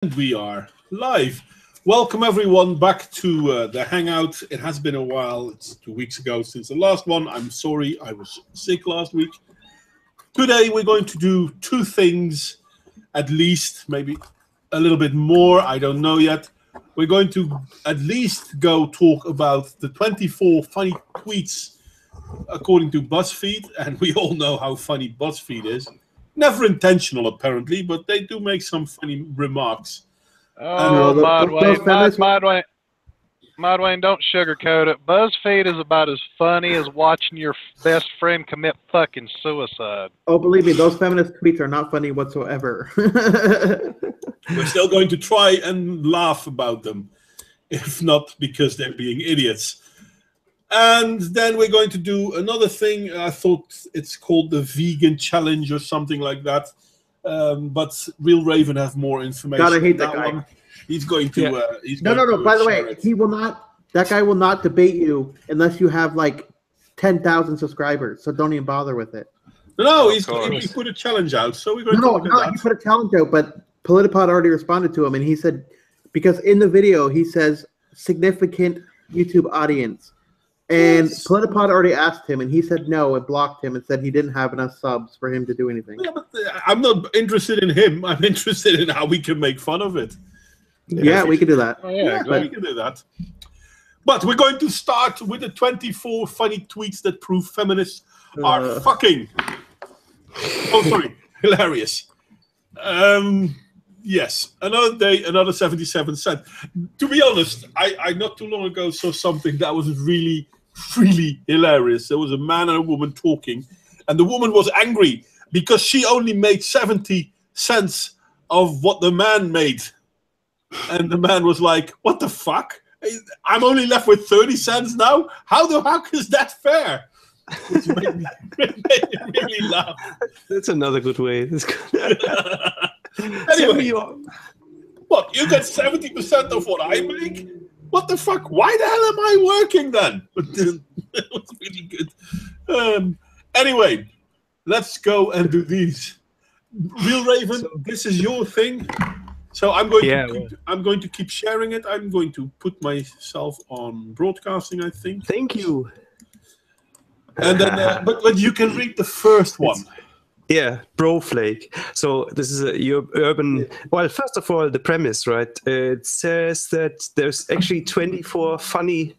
And we are live. Welcome everyone back to the hangout. It has been a while. It's 2 weeks ago since the last one. I'm sorry, I was sick last week. Today we're going to do two things, at least, maybe a little bit more. I don't know yet. We're going to at least go talk about the 24 funny tweets according to BuzzFeed, and we all know how funny BuzzFeed is. Never intentional, apparently, but they do make some funny remarks. Oh, Modwayne, don't sugarcoat it. BuzzFeed is about as funny as watching your best friend commit fucking suicide. Oh, believe me, those feminist tweets are not funny whatsoever. We're still going to try and laugh about them, if not because they're being idiots. And then we're going to do another thing. I thought it's called the vegan challenge or something like that. But Real Raven have more information. God, I hate that guy. One. He's going to. Yeah. No. By the way, he will not. That guy will not debate you unless you have like 10,000 subscribers. So don't even bother with it. No, he put a challenge out. So we're going to look at that. He put a challenge out, but Politipod already responded to him, and he said because in the video he says significant YouTube audience. And Politipod already asked him, and he said no and blocked him and said he didn't have enough subs for him to do anything. Yeah, but I'm not interested in him. I'm interested in how we can make fun of it. Yeah, we can do that. Oh, yeah, we can do that. But we're going to start with the 24 funny tweets that prove feminists are fucking. Oh, sorry. Hilarious. Yes, another day, another 77 cents. To be honest, I not too long ago saw something that was really hilarious. There was a man and a woman talking, and the woman was angry because she only made 70 cents of what the man made. And the man was like, what the fuck? I'm only left with 30 cents now? How the fuck is that fair? Which made me really laugh. That's another good way. Anyway, what? You get 70% of what I make? What the fuck? Why the hell am I working then? It was really good. Anyway, let's go and do these. Real Raven, this is your thing. So I'm going to keep sharing it. I'm going to put myself on broadcasting, I think. Thank you. And then, but you can read the first one. Yeah, Broflake. So this is a urban. Well, first of all, the premise, right? It says that there's actually 24 funny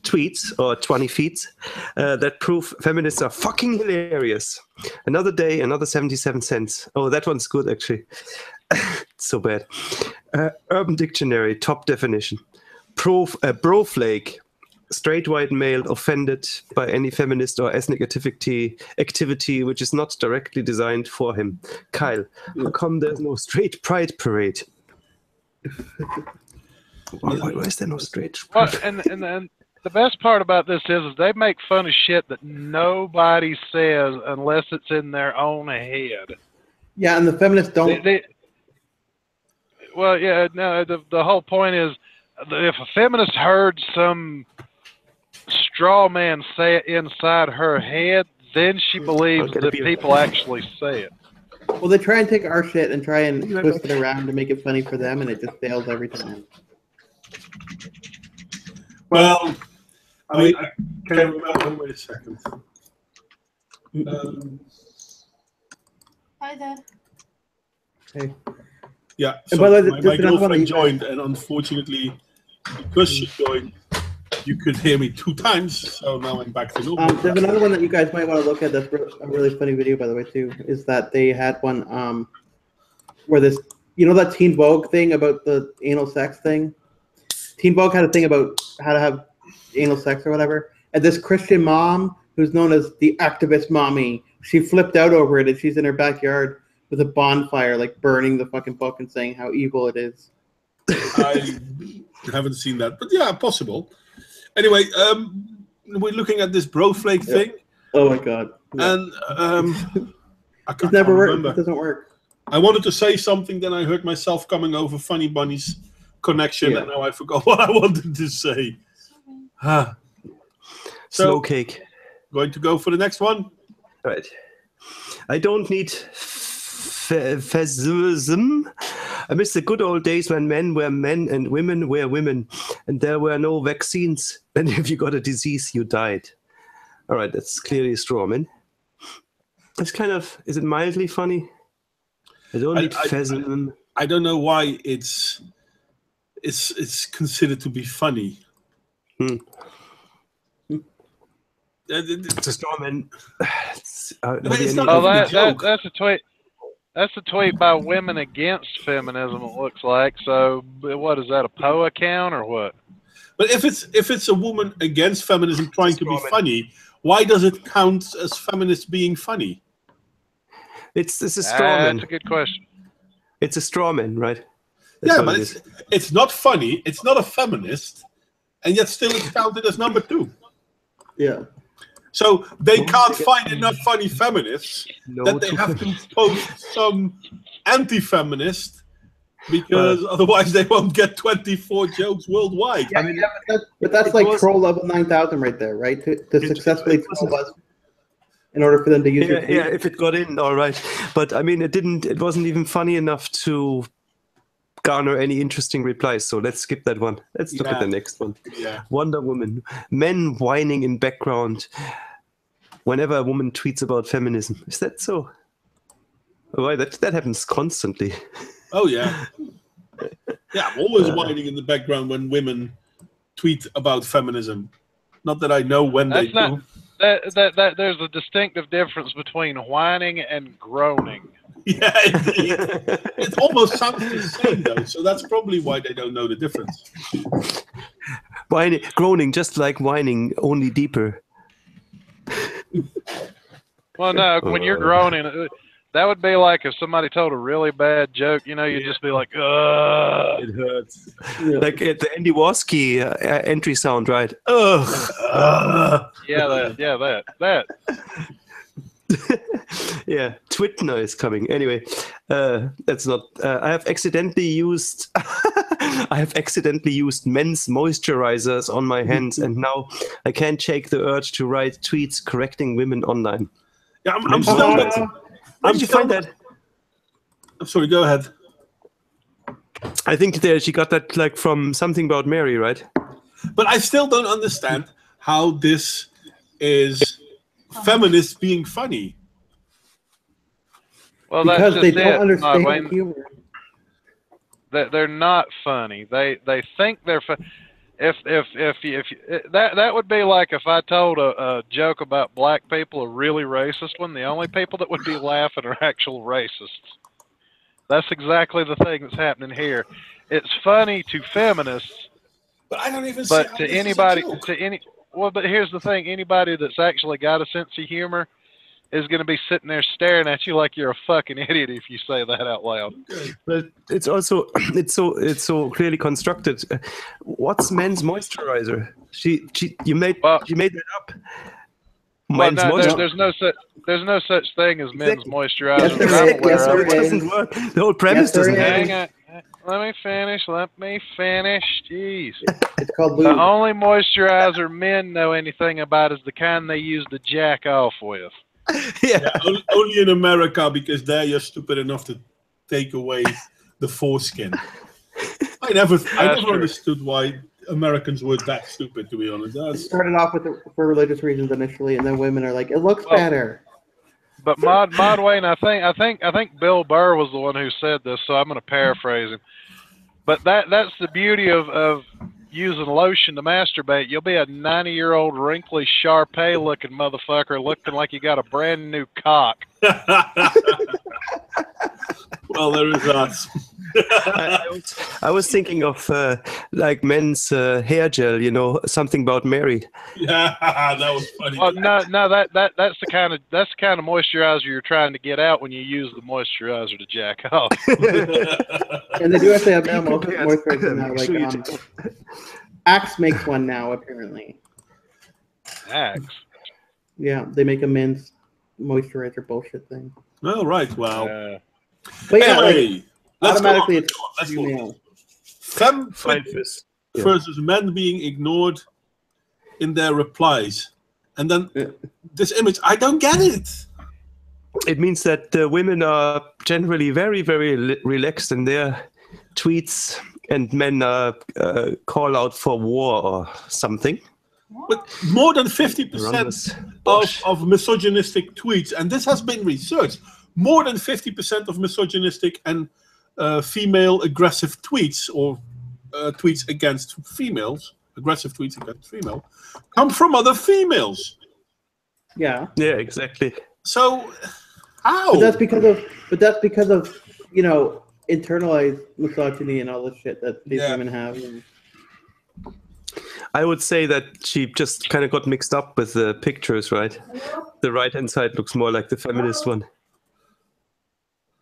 tweets or 20 feeds that prove feminists are fucking hilarious. Another day, another 77 cents. Oh, that one's good actually. So bad. Urban Dictionary, top definition. Broflake. Straight white male offended by any feminist or ethnic activity which is not directly designed for him. Kyle, how come there's no straight pride parade? Why is there no straight pride? Well, and the best part about this is they make fun of shit that nobody says unless it's in their own head. Yeah, and the feminists don't. The whole point is if a feminist heard some straw man say it inside her head, then she believes that people actually say it. Well, they try and take our shit and try and twist it around to make it funny for them, and it just fails every time. Well, I mean, I can't remember. Wait a second. Hi there. Hey. Yeah, so my girlfriend joined, and unfortunately, because she joined, you could hear me 2 times, so now I'm back to normal. There's another one that you guys might want to look at that's a really funny video, by the way, too, is that they had one where this, you know that Teen Vogue thing about the anal sex thing? Teen Vogue had a thing about how to have anal sex or whatever, and this Christian mom, who's known as the activist mommy, she flipped out over it, and she's in her backyard with a bonfire, like burning the fucking book and saying how evil it is. I haven't seen that, but yeah, possible. Anyway, we're looking at this Broflake thing. Oh my god! Yeah. And it never works. It doesn't work. I wanted to say something, then I heard myself coming over Funny Bunny's connection, and now I forgot what I wanted to say. Slow cake. Going to go for the next one. Right. I don't need fascism. I miss the good old days when men were men and women were women, and there were no vaccines. And if you got a disease, you died. All right, that's clearly a straw man. It's kind of, is it mildly funny? I don't need pheasant. I don't know why it's considered to be funny. It's a straw man. It's not that's a tweet. That's a tweet by Women Against Feminism. It looks like. So, what is that? A Poe account or what? But if it's a woman against feminism trying to be funny, why does it count as feminists being funny? It's a straw man. That's a good question. It's a straw man, right? That's but it's not funny. It's not a feminist, and yet still it's counted as number 2. Yeah. So they can't find enough funny feminists that they have to post some anti-feminist because otherwise they won't get 24 jokes worldwide. Yeah, but that's like troll level 9,000 right there, right? To successfully troll us in order for them to use your tweet. Yeah, if it got in, all right. But I mean, it wasn't even funny enough to garner any interesting replies. So let's skip that one. Let's look at the next one. Yeah. Wonder Woman. Men whining in background whenever a woman tweets about feminism. Is that so? Why that happens constantly. Oh yeah. Yeah, I'm always whining in the background when women tweet about feminism. Not that I know when they do. That there's a distinctive difference between whining and groaning. Yeah, it almost sounds the same though, so that's probably why they don't know the difference. Groaning, just like whining, only deeper. Well, no, when you're groaning, that would be like if somebody told a really bad joke. You'd just be like, ugh. It hurts. Yeah. Like the Andy Warski entry sound, right? Ugh. That. Yeah, twit noise coming. Anyway, that's not. I have accidentally used. I have accidentally used men's moisturizers on my hands, and now I can't shake the urge to write tweets correcting women online. Yeah, I'm still. Where did you find that? I'm sorry. Go ahead. I think she got that like from something about Mary, right? But I still don't understand how this is feminists being funny. Well, because that's they just don't understand humor. They're not funny. They think they're funny. If that would be like if I told a joke about black people, a really racist one. The only people that would be laughing are actual racists. That's exactly the thing that's happening here. It's funny to feminists, but I don't even. But to anybody, well, but here's the thing: anybody that's actually got a sense of humor is going to be sitting there staring at you like you're a fucking idiot if you say that out loud. But it's also it's so clearly constructed. What's men's moisturizer? You made that up. Well, no, there's no such thing as men's moisturizer. It doesn't work. The whole premise doesn't. Hang on. Let me finish. Jeez. It's called lube. The only moisturizer men know anything about is the kind they use to jack off with. Yeah, only in America, because there you're stupid enough to take away the foreskin. I never understood why Americans were that stupid, to be honest. It started off for religious reasons initially, and then women are like, it looks better. But Mod Wayne, I think Bill Burr was the one who said this, so I'm going to paraphrase him. But that's the beauty of using lotion to masturbate. You'll be a 90-year-old wrinkly Shar-Pei-looking motherfucker looking like you got a brand new cock. Well, there is us. I was thinking of like men's hair gel, something about Mary. Yeah, that was funny. Well, no, that's the kind of moisturizer you're trying to get out when you use the moisturizer to jack off. And they do actually have moisturizer now. Like Axe makes one now, apparently. Axe. Yeah, they make a men's moisturizer bullshit thing. Oh, right. Well. But yeah, anyway, automatically it's female. Fem versus men being ignored in their replies. And then this image, I don't get it. It means that women are generally very, very relaxed in their tweets and men call out for war or something. But more than 50% of misogynistic tweets, and this has been researched, more than 50% of misogynistic and female aggressive tweets or tweets against females, aggressive tweets against female, come from other females. Yeah. Yeah, exactly. So how? But that's because of internalized misogyny and all the shit that these women have. I would say that she just kind of got mixed up with the pictures, right? The right-hand side looks more like the feminist one.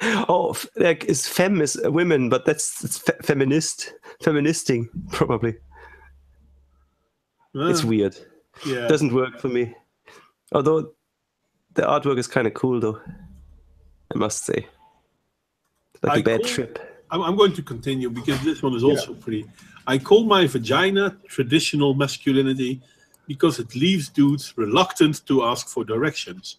Oh, like is femme is women, but it's feministing probably. It's weird. Yeah, doesn't work for me. Although the artwork is kind of cool, though. I must say, like a bad trip. I'm going to continue because this one is also pretty. I call my vagina traditional masculinity because it leaves dudes reluctant to ask for directions.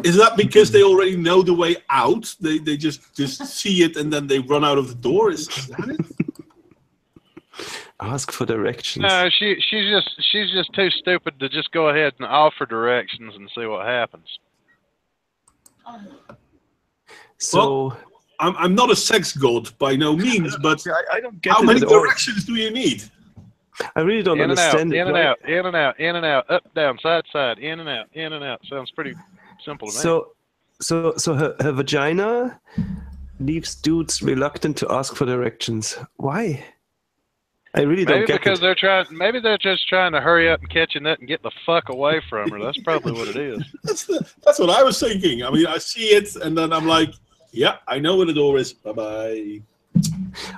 Is that because they already know the way out? They just see it and then they run out of the door? Is that it? Ask for directions. No, she's just too stupid to just go ahead and offer directions and see what happens. So well, I'm not a sex god by no means, but I don't get how many directions do you need? I really don't understand it. In and out, in and out, in and out, up, down, side, side, in and out, in and out. Sounds pretty simple to me. So her vagina leaves dudes reluctant to ask for directions. Why? I really don't get it. Maybe they're just trying to hurry up and catch a nut and get the fuck away from her. That's probably what it is. That's what I was thinking. I mean, I see it and then I'm like, yeah, I know where the door is. Bye-bye.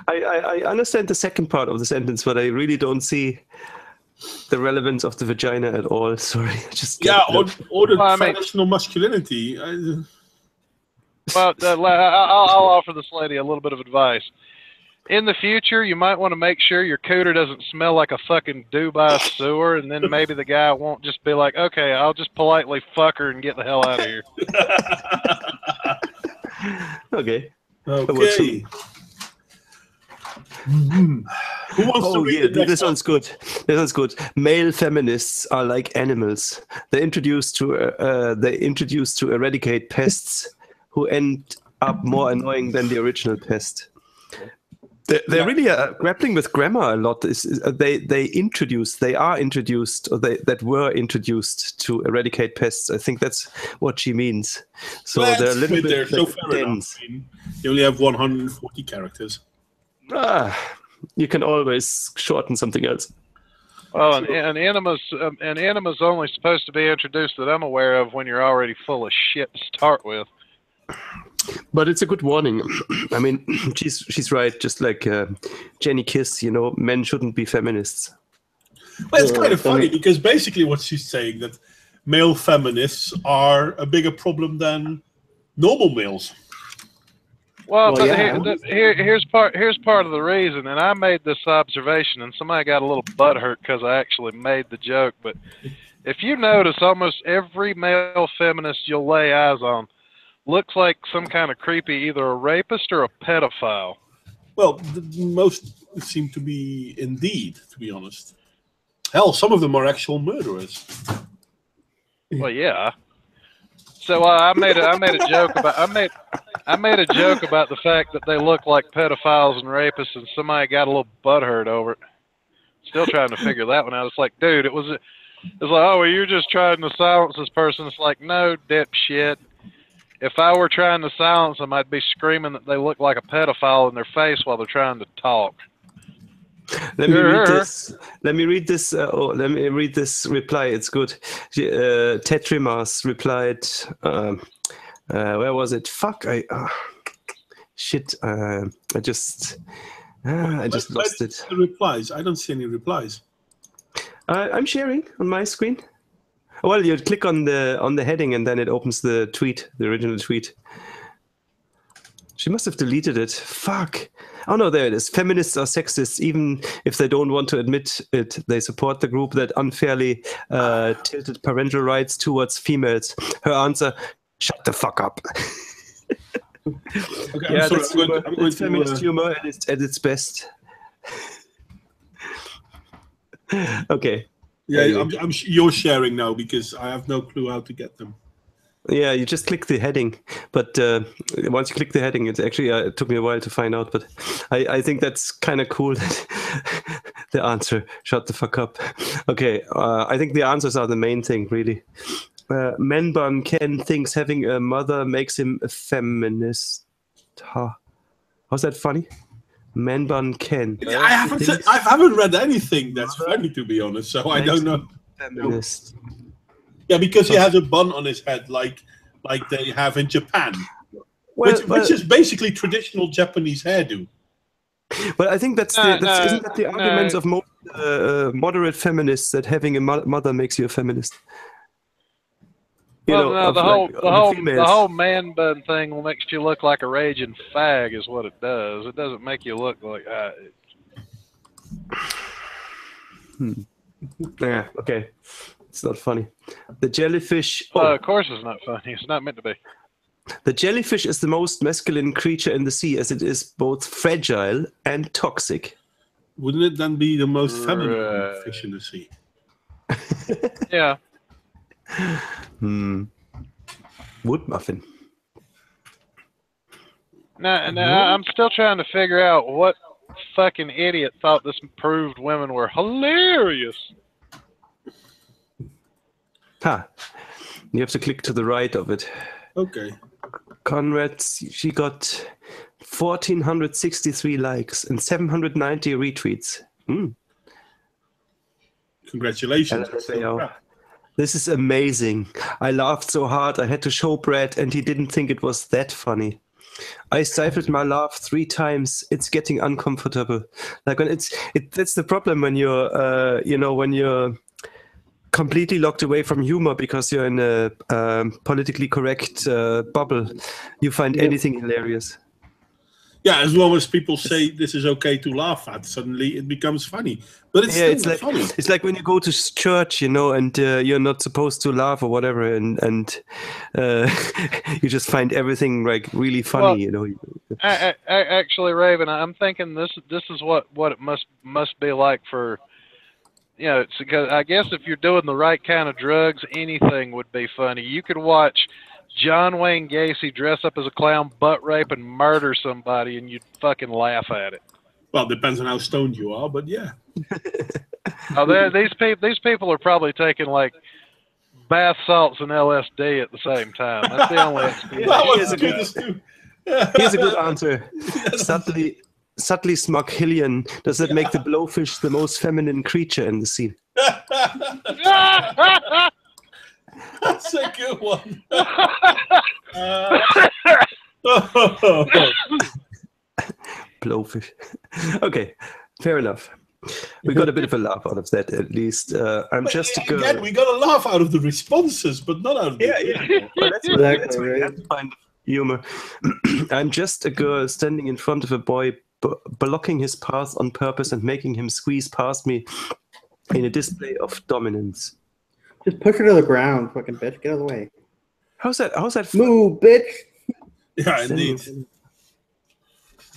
I understand the second part of the sentence, but I really don't see the relevance of the vagina at all. Sorry. Or the traditional masculinity. Well, I'll offer this lady a little bit of advice. In the future, you might want to make sure your cooter doesn't smell like a fucking Dubai sewer, and then maybe the guy won't just be like, okay, I'll just politely fuck her and get the hell out of here. Okay. Who wants to read the next this one's good. This one's good. Male feminists are like animals. They're introduced to eradicate pests who end up more annoying than the original pest. They really are grappling with grammar a lot. They are introduced to eradicate pests. I think that's what she means. So they're a little bit dense. You only have 140 characters. You can always shorten something else. Well, an enema's only supposed to be introduced that I'm aware of when you're already full of shit to start with. But it's a good warning. I mean, she's right. Just like Jenny Kiss, men shouldn't be feminists. Well, it's kind of funny because basically what she's saying that male feminists are a bigger problem than normal males. Well, here's part of the reason, and I made this observation, and somebody got a little butthurt because I actually made the joke. But if you notice, almost every male feminist you'll lay eyes on looks like some kind of creepy, either a rapist or a pedophile. Well, most seem to be indeed, to be honest. Hell, some of them are actual murderers. Well, yeah. So I made a joke about the fact that they look like pedophiles and rapists, and somebody got a little butthurt over it. Still trying to figure that one out. It's like, dude, it's like, oh, well, you're just trying to silence this person. It's like, no, dipshit. If I were trying to silence them, I'd be screaming that they look like a pedophile in their face while they're trying to talk. Let me read this reply. It's good. Tetrimas replied. Where was it? Fuck! I just lost it. The replies. I don't see any replies. I'm sharing on my screen. Well, you click on the heading and then it opens the tweet, the original tweet. She must have deleted it. Fuck. Oh no, there it is. Feminists are sexists, even if they don't want to admit it. They support the group that unfairly tilted parental rights towards females. Her answer: shut the fuck up. Okay, Yeah, I'm sorry. that's I'm humor. going to, It's feminist humor at its best. Okay. yeah, Anyway. you're sharing now because I have no clue how to get them. Yeah, you just click the heading, but once you click the heading, it actually it took me a while to find out, but I think that's kind of cool. That the answer, shut the fuck up. Okay, I think the answers are the main thing, really. Man bun Ken thinks having a mother makes him a feminist. Huh. How's that funny? Man bun Ken. I haven't read anything that's funny, to be honest, so I don't know. Feminist. Yeah, because he has a bun on his head, like they have in Japan, which is basically traditional Japanese hairdo. Well, I think isn't that the arguments of most moderate feminists, that having a mother makes you a feminist? The whole man bun thing makes you look like a raging fag, is what it does. It doesn't make you look like. Yeah, okay. It's not funny. The jellyfish. Of course, it's not funny. It's not meant to be. The jellyfish is the most masculine creature in the sea, as it is both fragile and toxic. Wouldn't it then be the most feminine fish in the sea? Yeah. Wood muffin. No, I'm still trying to figure out what fucking idiot thought this proved women were hilarious. You have to click to the right of it. Okay. Conrad, she got 1,463 likes and 790 retweets. Congratulations. This is amazing. I laughed so hard I had to show Brad, and he didn't think it was that funny. I stifled my laugh 3 times. It's getting uncomfortable. Like when that's the problem when you're when you're completely locked away from humor because you're in a politically correct bubble. You find anything hilarious. Yeah, as long as people say this is okay to laugh at, suddenly it becomes funny. But it's not funny. It's like when you go to church, and you're not supposed to laugh or whatever, and you just find everything like really funny, Actually, Raven, I'm thinking this is what it must be like for. It's because I guess if you're doing the right kind of drugs, anything would be funny. You could watch John Wayne Gacy dress up as a clown, butt rape, and murder somebody, and you'd fucking laugh at it. Well, it depends on how stoned you are, but yeah. These people are probably taking like bath salts and LSD at the same time. That's the only explanation. Here's a good answer. Subtly smug Hillian. Does that make the blowfish the most feminine creature in the sea? That's a good one. Blowfish. Okay, fair enough. We got a bit of a laugh out of that, at least. Again, we got a laugh out of the responses, but not out of the Well, that's right. That's fine. Humor. I'm just a girl standing in front of a boy, blocking his path on purpose and making him squeeze past me in a display of dominance. Just push her to the ground, fucking bitch. Get out of the way. How's that? Move, bitch. Yeah, indeed.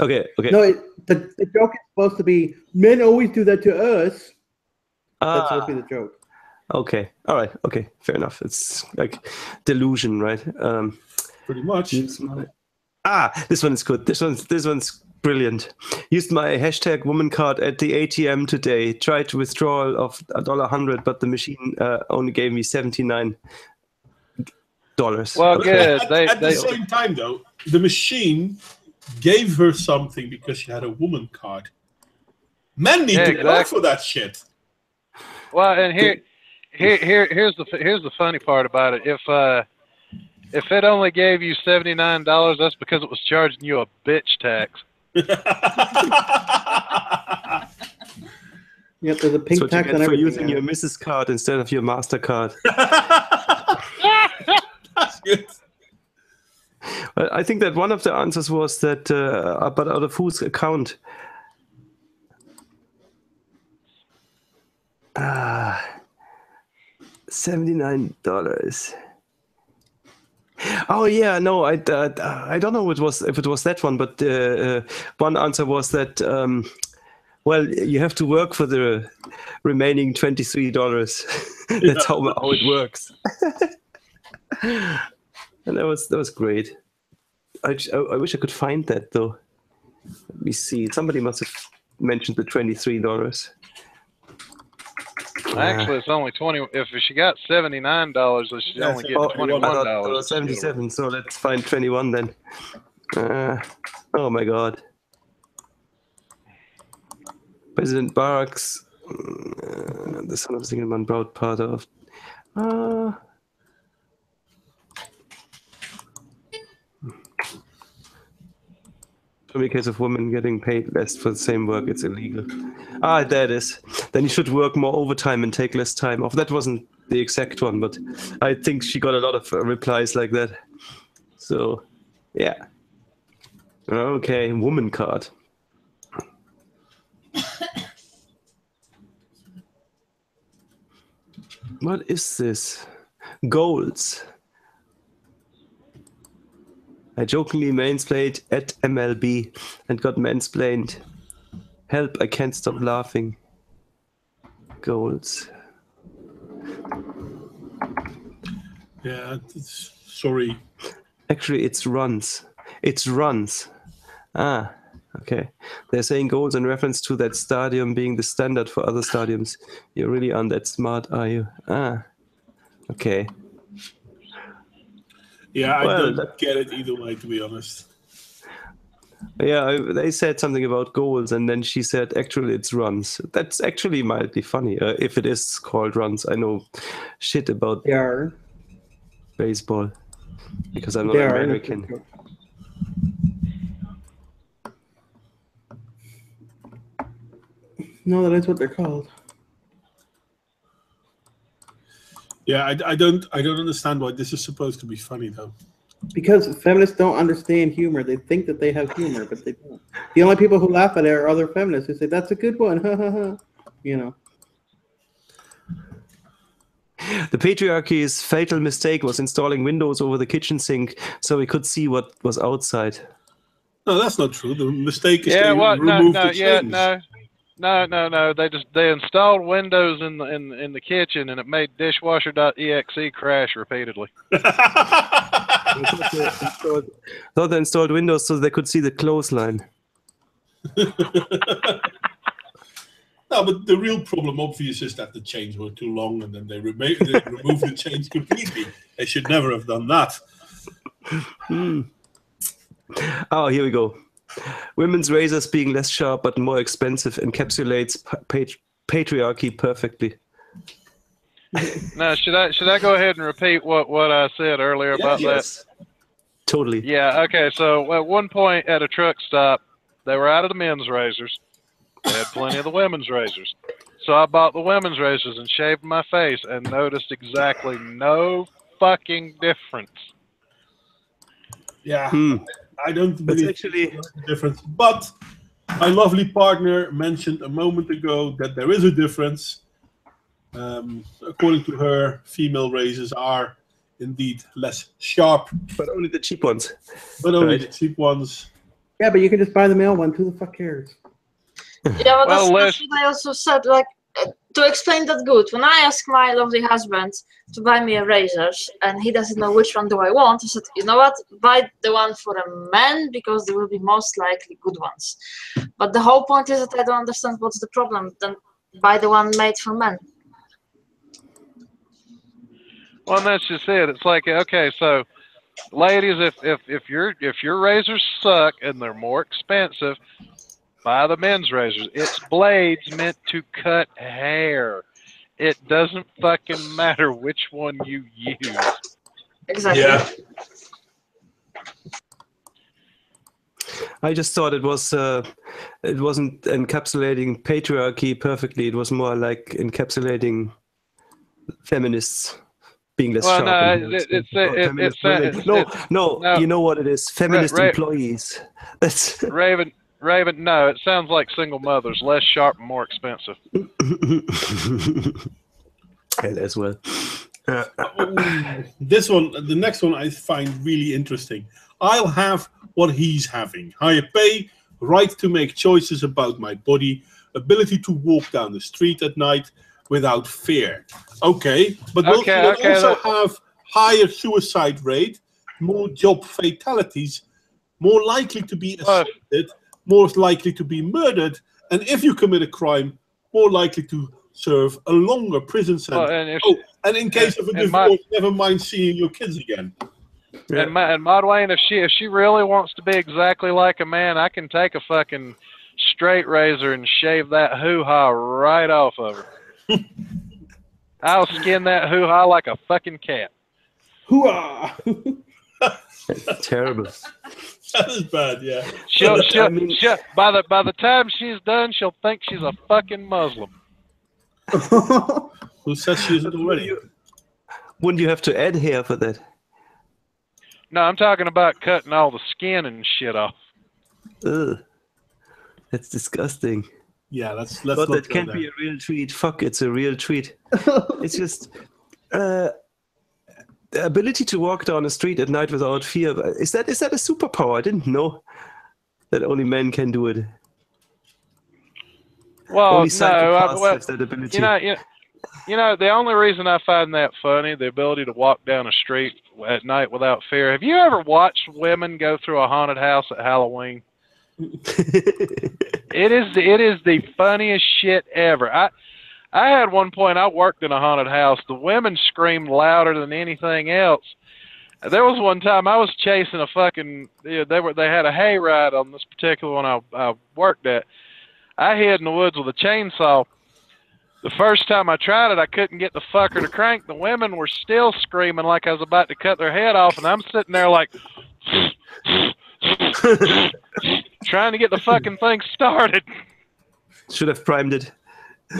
Okay. No, the joke is supposed to be men always do that to us. That's supposed to be the joke. Okay. All right. Okay. Fair enough. It's like delusion, right? Pretty much. This one is good. This one's brilliant. Used my hashtag woman card at the ATM today. Tried to withdrawal of $100, but the machine only gave me $79. Well, good. At the same time, though, the machine gave her something because she had a woman card. Men need to work for that shit. Well, and here's the funny part about it. If it only gave you $79, that's because it was charging you a bitch tax. Yep, there's a pink tax on everything. For using your Mrs. card instead of your MasterCard. That's good. Well, I think that one of the answers was that, but out of whose account? $79. Oh yeah, no, I don't know if it was that one, but one answer was that well, you have to work for the remaining $23. That's how it works. And that was great. I wish I could find that though. Let me see. Somebody must have mentioned the $23. Actually, it's only 20. If she got $79, then she's only getting $21. 77. So let's find 21 then. Oh my God. President Barack's the son of a single man, proud part of. In the case of women getting paid less for the same work, it's illegal. There it is. Then you should work more overtime and take less time off. That wasn't the exact one, but I think she got a lot of replies like that. So, yeah. Okay, woman card. What is this? Goals. I jokingly mansplained at MLB and got mansplained. Help, I can't stop laughing. Goals. Yeah, sorry. Actually, it's runs. It's runs. Okay. They're saying goals in reference to that stadium being the standard for other stadiums. You really aren't that smart, are you? Okay. Yeah, I don't get it either way, to be honest. Yeah, they said something about goals, and then she said, actually, it's runs. That's actually mildly funny, if it is called runs. I know shit about baseball, because I'm not American. No, that is what they're called. Yeah, I don't understand why this is supposed to be funny though. Because feminists don't understand humor. They think that they have humor, but they don't. The only people who laugh at it are other feminists who say, "That's a good one." You know. The patriarchy's fatal mistake was installing windows over the kitchen sink so we could see what was outside. No, that's not true. The mistake is they removed the chains. No. They installed Windows in the kitchen, and it made dishwasher.exe crash repeatedly. So they installed Windows so they could see the clothesline. No, but the real problem, obviously, is that the chains were too long, and then they removed the chains completely. They should never have done that. Oh, here we go. Women's razors being less sharp but more expensive encapsulates patriarchy perfectly. Now, should I go ahead and repeat what I said earlier about that? Totally. Yeah. Okay. So at one point at a truck stop, they were out of the men's razors. They had plenty of the women's razors. So I bought the women's razors and shaved my face and noticed exactly no fucking difference. Yeah. I don't believe actually a difference, but my lovely partner mentioned a moment ago that there is a difference. According to her, female razors are indeed less sharp, but only the cheap ones. But only the cheap ones. Yeah, but you can just buy the male one. Who the fuck cares? Yeah, well, that's what I also said. Like, to explain that good, when I ask my lovely husband to buy me a razors and he doesn't know which one do I want, I said, you know what, buy the one for a man because they will be most likely good ones. But the whole point is that I don't understand what's the problem. Then buy the one made for men. Well, that's just it. It's like, okay, so ladies, if your razors suck and they're more expensive, buy the men's razors. It's blades meant to cut hair. It doesn't fucking matter which one you use. Exactly. Yeah. I just thought it wasn't encapsulating patriarchy perfectly. It was more like encapsulating feminists being less sharp. No, you know what it is? Feminist employees. That's Raven, no, it sounds like single mothers, less sharp and more expensive. And as well. This one, the next one, I find really interesting. I'll have what he's having: higher pay, right to make choices about my body, ability to walk down the street at night without fear. Okay, but we'll also have higher suicide rate, more job fatalities, more likely to be assaulted, more likely to be murdered, and if you commit a crime, more likely to serve a longer prison sentence. And in case of a divorce, never mind seeing your kids again. Yeah. And Modwayne, if she really wants to be exactly like a man, I can take a fucking straight razor and shave that hoo-ha right off of her. I'll skin that hoo-ha like a fucking cat. Hoo-ha! Terrible. That is bad, yeah. By the time she's done, she'll think she's a fucking Muslim. Who says she isn't already? Wouldn't you have to add hair for that? No, I'm talking about cutting all the skin and shit off. Ugh. That's disgusting. Yeah, let's but that can't be a real treat. Fuck, it's a real treat. It's just the ability to walk down the street at night without fear. Is that a superpower? I didn't know that only men can do it. Well, only psychopaths have that ability. You know, the only reason I find that funny, the ability to walk down a street at night without fear. Have you ever watched women go through a haunted house at Halloween? It is the funniest shit ever. I had one point, I worked in a haunted house. The women screamed louder than anything else. There was one time I was chasing a fucking. They had a hayride on this particular one I worked at. I hid in the woods with a chainsaw. The first time I tried it, I couldn't get the fucker to crank. The women were still screaming like I was about to cut their head off, and I'm sitting there like trying to get the fucking thing started. Should have primed it.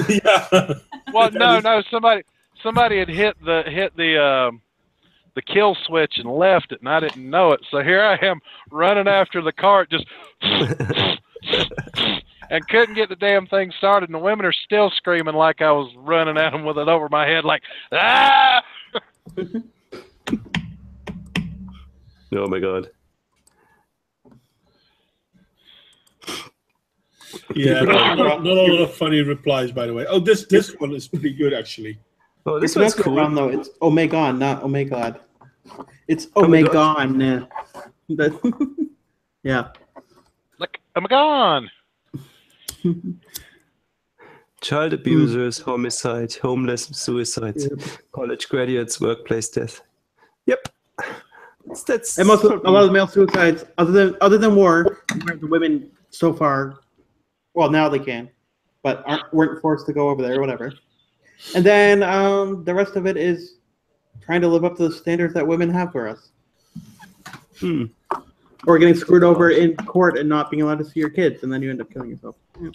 Yeah. Well, no. Somebody had hit the kill switch and left it, and I didn't know it. So here I am running after the cart, just and couldn't get the damn thing started. And the women are still screaming like I was running at them with it over my head, like ah! Oh my god. Yeah, not a lot of funny replies, by the way. Oh, this one is pretty good, actually. Oh, this one's cool. Wrong, though. It's Omegon, not Omegod. It's Omegon. Yeah. Like, Omegon. Child abusers, homicide, homeless, suicides, college graduates, workplace death. Yep. That's and most a lot of the male suicides, other than war, the women so far. Well, now they can, but weren't forced to go over there or whatever. And then the rest of it is trying to live up to the standards that women have for us. Or getting screwed over in court and not being allowed to see your kids, and then you end up killing yourself. Yeah.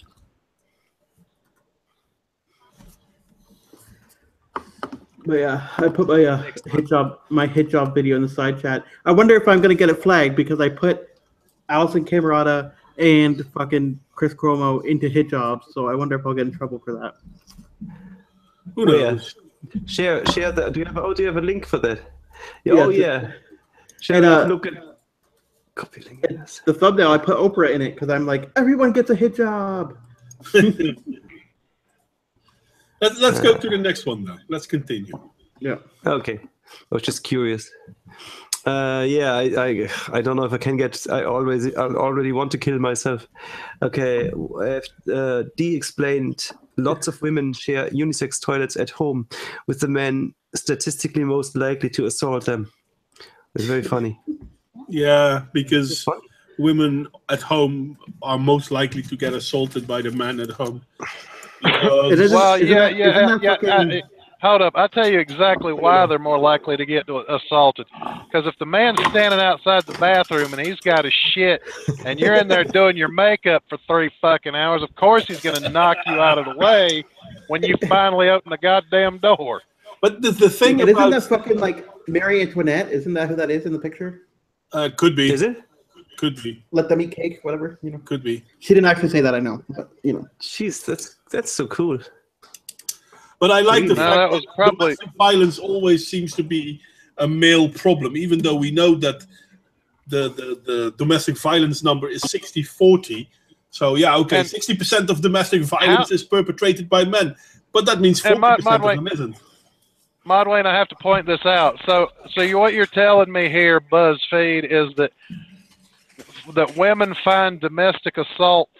But yeah, I put my hit job video in the side chat. I wonder if I'm gonna get it flagged because I put Alison Camerata and fucking Chris Cuomo into hit jobs, so I wonder if I'll get in trouble for that. Who knows? Share that. Do you have a link for that? Yeah, Share that. Look at copy link. The thumbnail, I put Oprah in it because I'm like, everyone gets a hit job. Let's go to the next one though. Let's continue. Yeah. Okay. I was just curious. I don't know if I can get. I already want to kill myself. Okay. D explained. Lots of women share unisex toilets at home, with the men statistically most likely to assault them. It's very funny. Yeah, because women at home are most likely to get assaulted by the man at home. Hold up. I'll tell you exactly why they're more likely to get assaulted. Because if the man's standing outside the bathroom and he's got his shit and you're in there doing your makeup for 3 fucking hours, of course he's going to knock you out of the way when you finally open the goddamn door. But the thing about... Isn't that fucking like Marie Antoinette? Isn't that who that is in the picture? Could be. Is it? Could be. Let them eat cake, whatever. You know. Could be. She didn't actually say that, I know. But, you know. Jeez, that's so cool. But I like the fact that was probably domestic violence always seems to be a male problem, even though we know that the domestic violence number is 60-40. So yeah, okay, 60% of domestic violence is perpetrated by men, but that means 40% of them isn't. Modwayne, I have to point this out. So what you're telling me here, BuzzFeed, is that women find domestic assault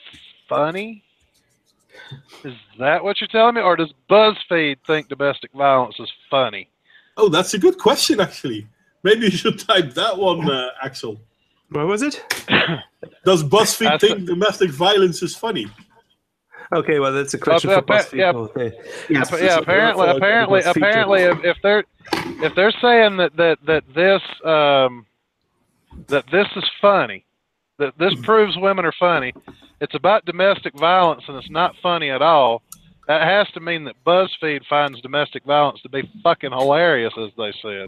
funny? Is that what you're telling me, or does BuzzFeed think domestic violence is funny? Oh, that's a good question, actually. Maybe you should type that one, Axel. What was it? Does BuzzFeed think domestic violence is funny? Okay, well, that's a question for BuzzFeed. Yeah, okay. Yes, yeah. Apparently, if they're saying that this is funny, that this proves women are funny, it's about domestic violence and it's not funny at all. That has to mean that BuzzFeed finds domestic violence to be fucking hilarious, as they said.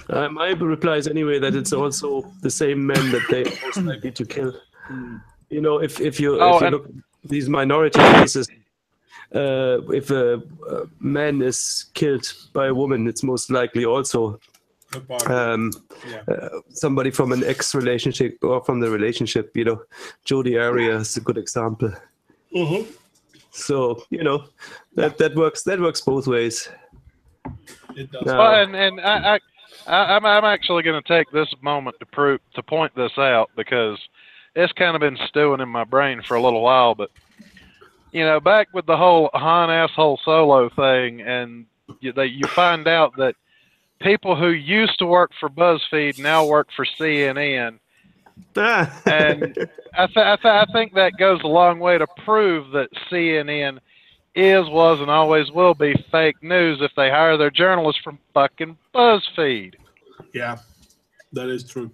My reply is anyway that it's also the same men that they most likely to kill. You know, if you look at these minority cases, if a man is killed by a woman, it's most likely also somebody from an ex-relationship or from the relationship. You know, Jodi Arias is a good example. Mm-hmm. So you know that works. That works both ways. It does. Well, and I'm actually going to take this moment to point this out, because it's kind of been stewing in my brain for a little while. But you know, back with the whole Han asshole solo thing, and you find out that people who used to work for BuzzFeed now work for CNN. And I think that goes a long way to prove that CNN was, and always will be fake news if they hire their journalists from fucking BuzzFeed. Yeah, that is true.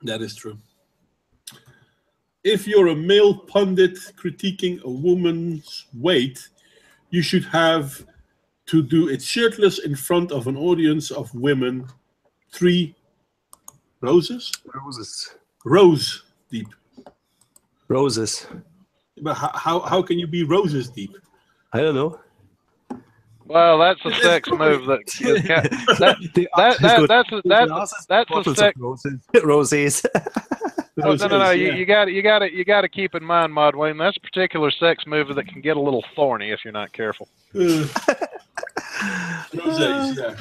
That is true. If you're a male pundit critiquing a woman's weight, you should have to do it shirtless in front of an audience of women 3 roses? Rose deep. Roses. But how can you be roses deep? I don't know. Well, that's a sex move. That's a sex. Roses. Oh, no. You got to keep in mind, Modwayne, that's a particular sex move that can get a little thorny if you're not careful. Roses, yeah.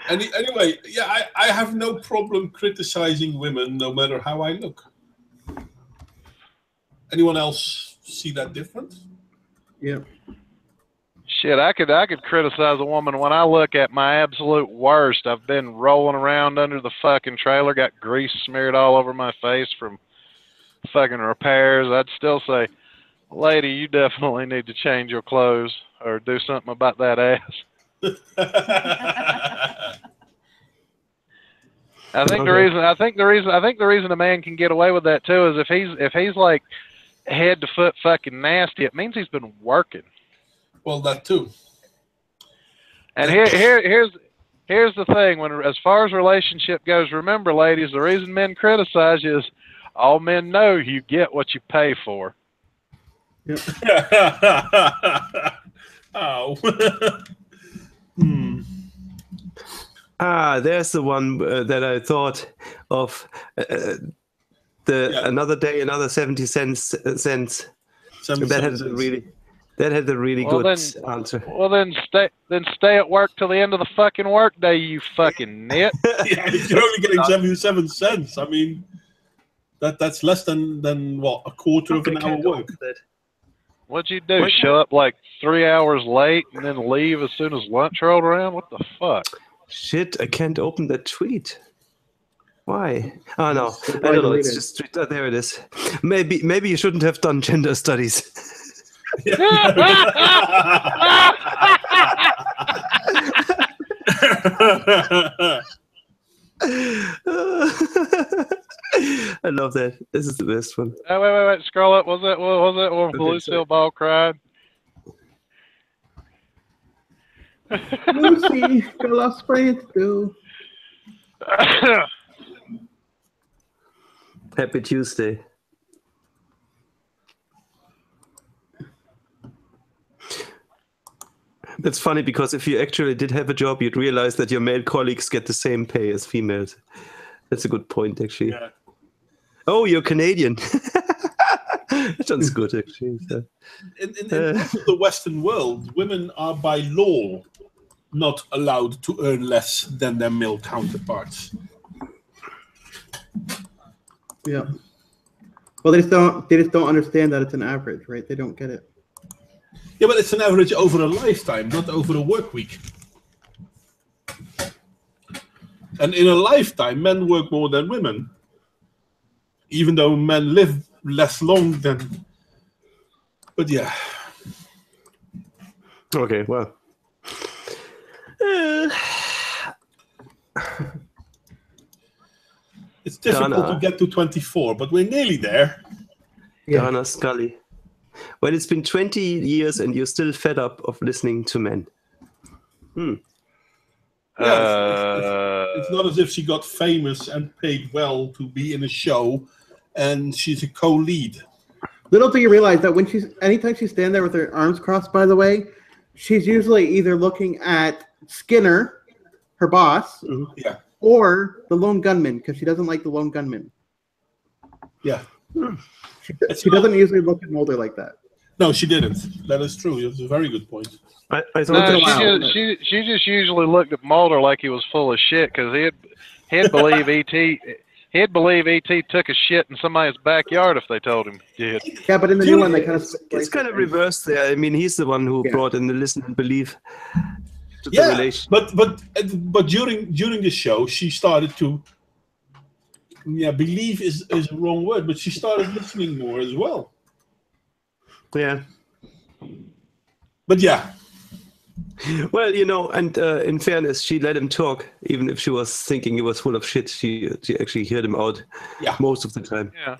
Anyway, yeah, I have no problem criticizing women, no matter how I look. Anyone else see that different? Yeah. Shit, I could criticize a woman when I look at my absolute worst. I've been rolling around under the fucking trailer, got grease smeared all over my face from fucking repairs. I'd still say, lady, you definitely need to change your clothes or do something about that ass. I think the reason a man can get away with that too is if he's like head to foot fucking nasty, it means he's been working. Well, that too. And here's the thing: as far as relationship goes, remember, ladies, the reason men criticize you is all men know you get what you pay for. Yep. Oh. There's the one that I thought of. Another day, another 70 cents. That had a really good answer. Well, then stay at work till the end of the fucking work day, you fucking nit. Yeah, you're only getting 77 cents. I mean, that's less than what, a quarter of an hour work. What'd you do? Show up like 3 hours late and then leave as soon as lunch rolled around? What the fuck? Shit, I can't open that tweet. Why? Oh no, I don't know. It's just there. It is. Maybe you shouldn't have done gender studies. I love that. This is the best one. Wait. Scroll up. Was it when Lucille Ball cried? Lucy, got a lot of spraying to do. Happy Tuesday. That's funny because if you actually did have a job, you'd realize that your male colleagues get the same pay as females. That's a good point, actually. Yeah. Oh, you're Canadian. That sounds good, actually. So, in most of the Western world, women are by law not allowed to earn less than their male counterparts. Yeah. Well, they just don't understand that it's an average, right? They don't get it. Yeah, but it's an average over a lifetime, not over a work week. And in a lifetime, men work more than women, even though men live less long than. But yeah. Okay, well. It's difficult to get to 24, but we're nearly there. Yeah. Dana Scully. Well, it's been 20 years and you're still fed up of listening to men. Yeah, it's not as if she got famous and paid well to be in a show, and she's a co-lead. Little do you realize that anytime she's standing there with her arms crossed, by the way, she's usually either looking at Skinner, her boss, or the lone gunman, because she doesn't like the lone gunman. Yeah. She doesn't usually look at Mulder like that. No, she didn't. That is true. It's a very good point. She just usually looked at Mulder like he was full of shit because he'd believe E.T. took a shit in somebody's backyard if they told him he did. Yeah, but in the new one, they kind of... It's kind of reversed there. I mean, he's the one who brought in the listen and believe to the relation. But during the show, she started to... Yeah, believe is a wrong word, but she started listening more as well. Yeah. But yeah. Well, and in fairness, she let him talk, even if she was thinking he was full of shit. She actually heard him out most of the time. Yeah.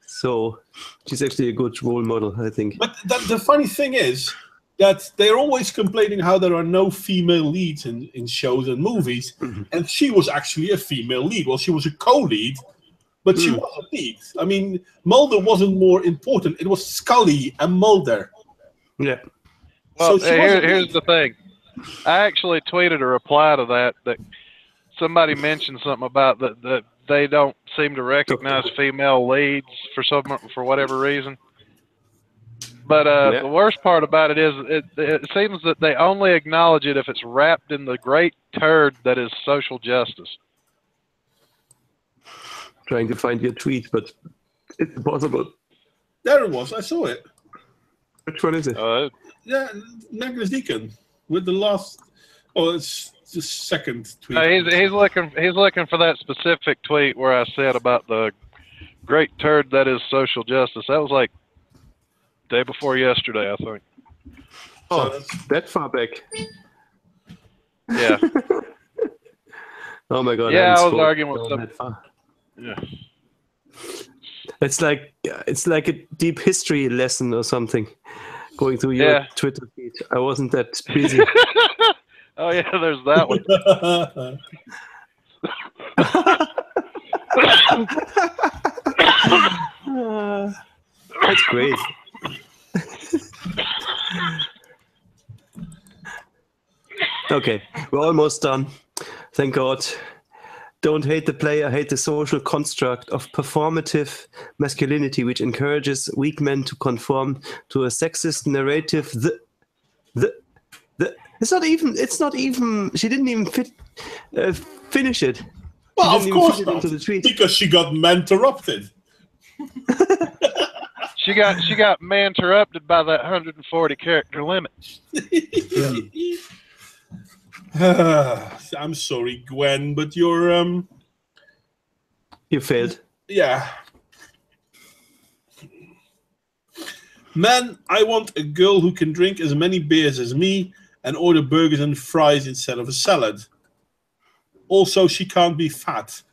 So she's actually a good role model, I think. But the funny thing is that they're always complaining how there are no female leads in shows and movies, and she was actually a female lead. Well, she was a co-lead, but she was a lead. I mean, Mulder wasn't more important. It was Scully and Mulder. Yeah. Well, so here's the thing. I actually tweeted a reply to that somebody mentioned something about that they don't seem to recognize female leads for whatever reason. But the worst part about it is it seems that they only acknowledge it if it's wrapped in the great turd that is social justice. Trying to find your tweet, but it's impossible. There it was. I saw it. Which one is it? Yeah, Magnus Deacon with the last. Oh, it's the second tweet. He's looking for that specific tweet where I said about the great turd that is social justice. That was like day before yesterday, I think. Oh, so that far back. Yeah. Oh my God. Yeah, I was arguing with some. Yeah. It's like a deep history lesson or something. Going through your Twitter feed. I wasn't that busy. Oh yeah, there's that one. That's great. Okay, we're almost done. Thank God. Don't hate the player, hate the social construct of performative masculinity, which encourages weak men to conform to a sexist narrative. It's not even. She didn't even finish it. Well, of course not, because she got man-interrupted. She got man-interrupted by that 140 character limit. I'm sorry, Gwen, but you're You failed. Yeah. Man, I want a girl who can drink as many beers as me and order burgers and fries instead of a salad. Also, she can't be fat.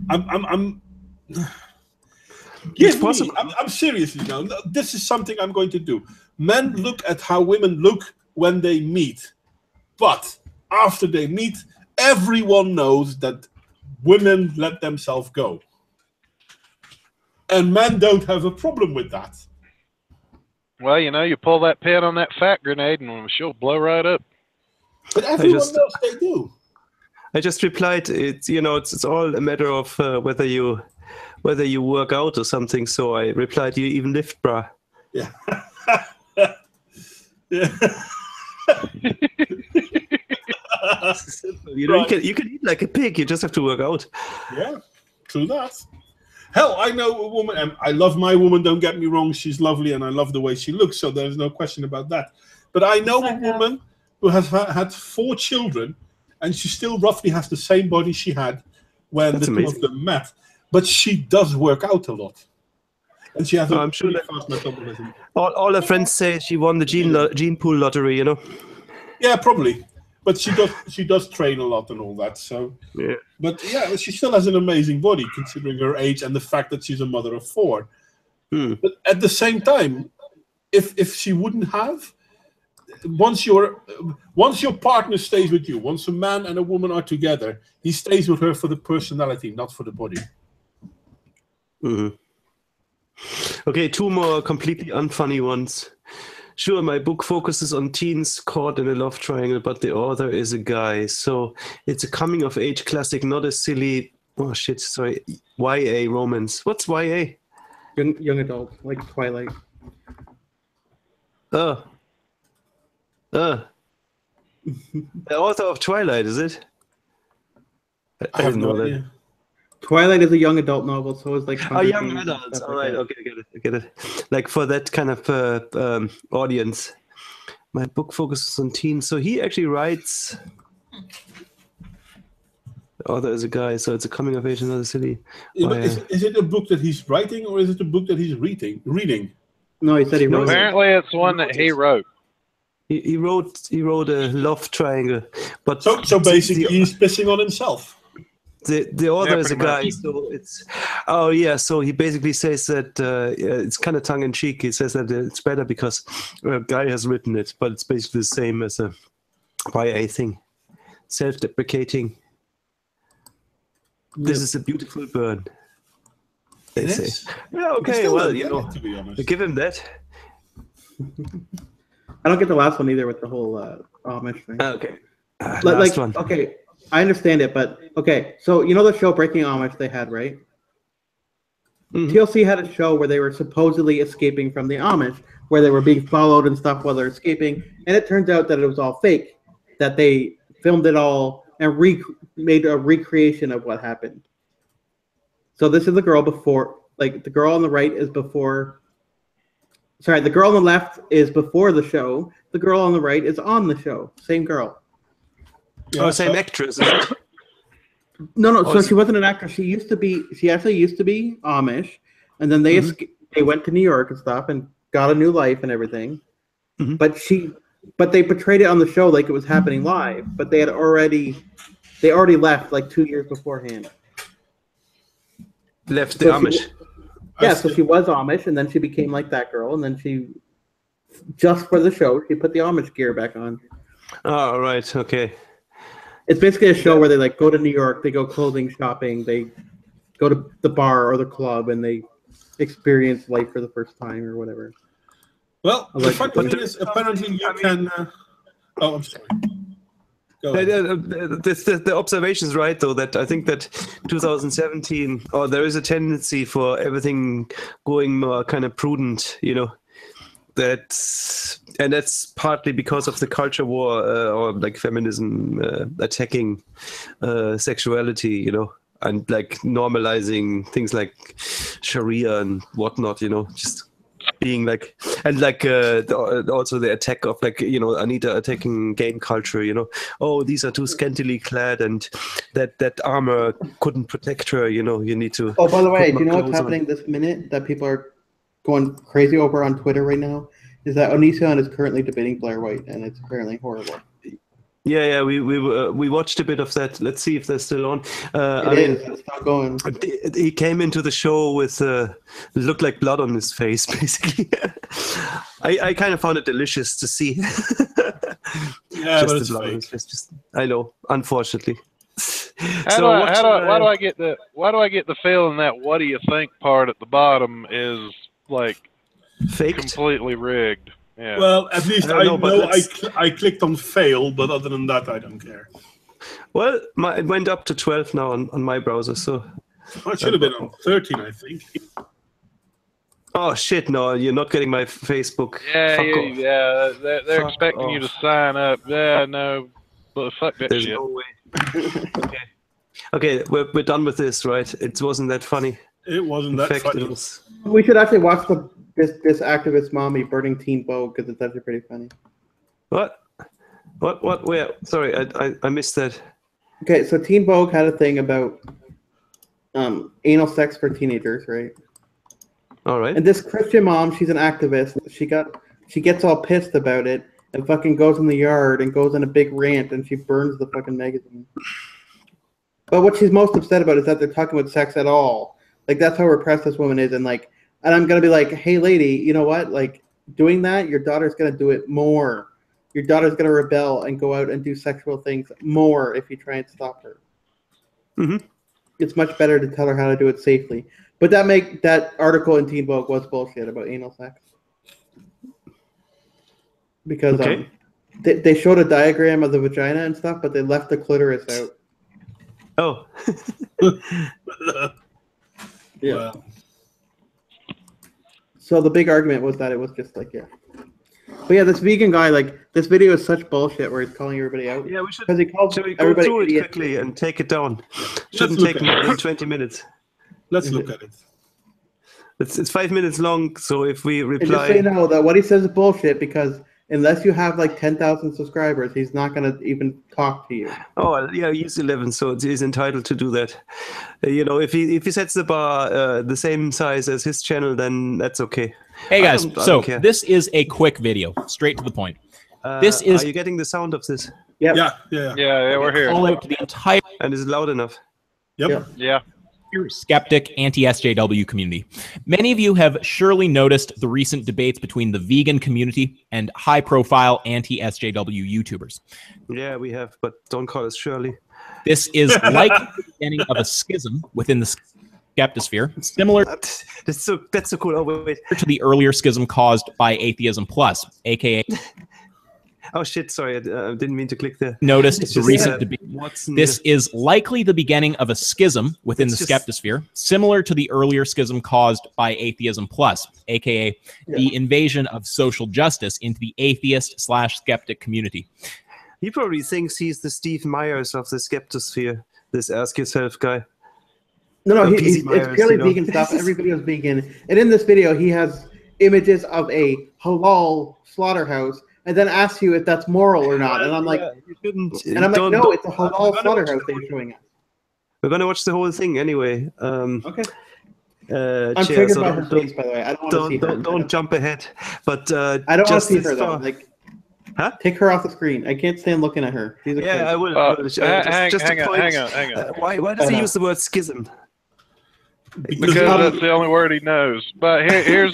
I'm serious, this is something I'm going to do. Men look at how women look when they meet, but after they meet, everyone knows that women let themselves go, and men don't have a problem with that. Well, you pull that pin on that fat grenade and she'll blow right up. But everyone else, they do. I just replied, it's all a matter of whether you work out or something. So I replied, you even lift, brah. Yeah. Yeah. You can eat like a pig. You just have to work out. Yeah, true that. Hell, I know a woman, and I love my woman. Don't get me wrong; she's lovely, and I love the way she looks. So there's no question about that. But I know a woman who has had 4 children, and she still roughly has the same body she had when the two of them met. But she does work out a lot, and she has a pretty fast metabolism. All her friends say she won the gene pool lottery. Yeah, probably. But she does train a lot and all that. So, yeah. But yeah, she still has an amazing body considering her age and the fact that she's a mother of 4. But at the same time, if she wouldn't have, once your partner stays with you, once a man and a woman are together, he stays with her for the personality, not for the body. Okay, 2 more completely unfunny ones. Sure, my book focuses on teens caught in a love triangle, but the author is a guy. So it's a coming-of-age classic, not a silly, YA romance. What's YA? Young adult, like Twilight. The author of Twilight, is it? I didn't know that. Twilight is a young adult novel, so it's like young adults. All right, okay, I get it. Like for that kind of audience. My book focuses on teens, so he actually writes. The author is a guy, so it's a coming of age in another city. Yeah, is it a book that he's writing, or is it a book that he's reading? No, he said he wrote. Apparently, it's one that he wrote. He wrote a love triangle, but so basically he's pissing on himself. The author is a guy, so it's so he basically says that it's kind of tongue in cheek. He says that it's better because a guy has written it, but it's basically the same as a YA thing, self-deprecating. This is a beautiful burn. They say. Yeah, okay, well, to be honest. Give him that. I don't get the last one either with the whole Amish thing. Okay. Last one. Okay, I understand it, but okay. So you know the show Breaking Amish they had, right? TLC had a show where they were supposedly escaping from the Amish, where they were being followed and stuff while they're escaping, and it turns out that it was all fake. That they filmed it all and made a recreation of what happened. So this is the girl before, like the girl on the right is before. Sorry, the girl on the left is before the show. The girl on the right is on the show. Same girl. Yeah, same actress. Isn't it? No. So she wasn't an actress. She actually used to be Amish, and then they went to New York and stuff and got a new life and everything. But they portrayed it on the show like it was happening live. But they already left like 2 years beforehand. Left the Amish. So she was Amish, and then she became like that girl, and then she, just for the show, she put the Amish gear back on. Oh, right, okay. It's basically a show where they like go to New York, they go clothing shopping, they go to the bar or the club, and they experience life for the first time or whatever. Well, the funny thing is, apparently you can. Oh, I'm sorry. The observation's right, though, that I think that 2017, there is a tendency for everything going more kind of prudent, that's partly because of the culture war or like feminism attacking sexuality, and like normalizing things like Sharia and whatnot, just being like, and like also the attack of like Anita attacking game culture, these are too scantily clad and that armor couldn't protect her, you need to. Oh, by the way, do you know what's happening this minute that people are going crazy over on Twitter right now? Is that Onision is currently debating Blair White, and it's apparently horrible. Yeah, we watched a bit of that. Let's see if they're still on. It's not going. He came into the show with looked like blood on his face, basically. I kind of found it delicious to see. Yeah, but it's fake. I know, unfortunately. Why do I get the feeling that what do you think part at the bottom is like faked. Completely rigged. Yeah. Well, at least I know but I clicked on fail, but other than that, I don't care. Well, it went up to 12 now on my browser, so... It should have been on 13, I think. Oh, shit, no, you're not getting my Facebook. Yeah, Fuck off. yeah, they're Fuck expecting you to off. sign up. Yeah, no, but fuck that There's shit. no way. Okay, we're done with this, right? It wasn't that funny. It wasn't In that fact, funny. it was... We should actually watch this activist mommy burning Teen Vogue because it's actually pretty funny. What? Where? Sorry, I missed that. Okay, so Teen Vogue had a thing about anal sex for teenagers, right? All right. And this Christian mom, she's an activist. She gets all pissed about it and fucking goes in the yard and goes on a big rant and she burns the fucking magazine. But what she's most upset about is that they're talking about sex at all. Like, that's how repressed this woman is. And I'm gonna be like, hey lady, you know what? Like, doing that, your daughter's gonna do it more. Your daughter's gonna rebel and go out and do sexual things more if you try and stop her. Mm-hmm. It's much better to tell her how to do it safely. But that article in Teen Vogue was bullshit about anal sex. Because they showed a diagram of the vagina and stuff, but they left the clitoris out. Oh. Yeah. Well, so the big argument was that it was just like, yeah. But yeah, this vegan guy, like, this video is such bullshit where he's calling everybody out. Yeah, we should. Because he called Shall we go everybody through it idiot. quickly and take it down? Let's Shouldn't look take at more it. than 20 minutes. Let's look at it. It's 5 minutes long, so if we And just reply... so you know that what he says is bullshit because unless you have like 10,000 subscribers, he's not going to even talk to you. Oh, yeah, he's 11, so he's entitled to do that. If he sets the bar the same size as his channel, then that's okay. Hey guys, I so don't care. this is a quick video, straight to the point. This is Are you getting the sound of this? Yep. Yeah. Yeah, we're here. call out to the entire And is it loud enough? Yep. Yeah. skeptic anti-SJW community. Many of you have surely noticed the recent debates between the vegan community and high-profile anti-SJW YouTubers. Yeah, we have, but don't call us Shirley. This is like the beginning of a schism within the skeptosphere, similar That's so cool. Oh, wait. to the earlier schism caused by Atheism Plus, aka Oh, shit, sorry. I didn't mean to click there. noticed It's the just, recent debate. Watson, This is likely the beginning of a schism within It's the just- skeptosphere, similar to the earlier schism caused by Atheism Plus, aka the invasion of social justice into the atheist/skeptic community. He probably thinks he's the Steve Myers of the skeptosphere, this Ask Yourself guy. No, PC Myers, it's purely you know. vegan stuff. Every video is vegan. And in this video, he has images of a halal slaughterhouse and then asks you if that's moral or not. And I'm like, You shouldn't. no, it's a halal slaughterhouse they're showing us. We're going to watch the whole thing anyway. Okay. I'm I'm triggered by her face, by the way. I don't want to see her. Don't jump ahead. But I don't want to just see this her, though. far- Like, Huh? take her off the screen. I can't stand looking at her. She's a Yeah, kid. I will. Hang on. Why does he use the word schism? Because that's the only word he knows. But here's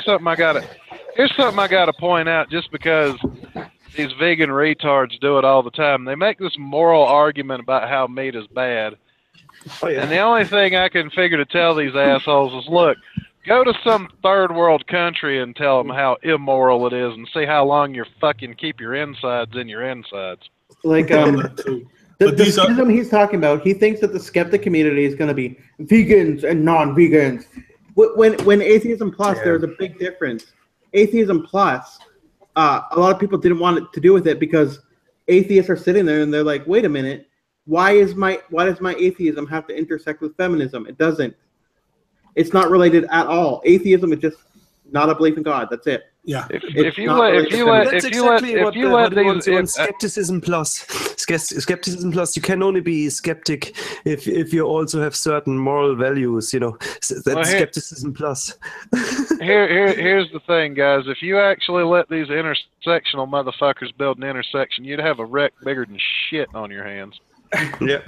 something I gotta point out. Just because these vegan retards do it all the time, they make this moral argument about how meat is bad. Oh, yeah. And the only thing I can figure to tell these assholes is, look, go to some third world country and tell them how immoral it is, and see how long you fucking keep your insides in your insides. Like, the schism he's talking about, he thinks that the skeptic community is going to be vegans and non-vegans. When Atheism Plus, there's a big difference. Atheism Plus, a lot of people didn't want it to do with it because atheists are sitting there and they're like, wait a minute, why does my atheism have to intersect with feminism? It doesn't. It's not related at all. Atheism is just not a belief in God. That's it. Yeah. If you let these Skepticism Plus. Skepticism Plus. You can only be skeptic if you also have certain moral values. You know, that's Skepticism Plus. Here's the thing, guys. If you actually let these intersectional motherfuckers build an intersection, you'd have a wreck bigger than shit on your hands. Yeah.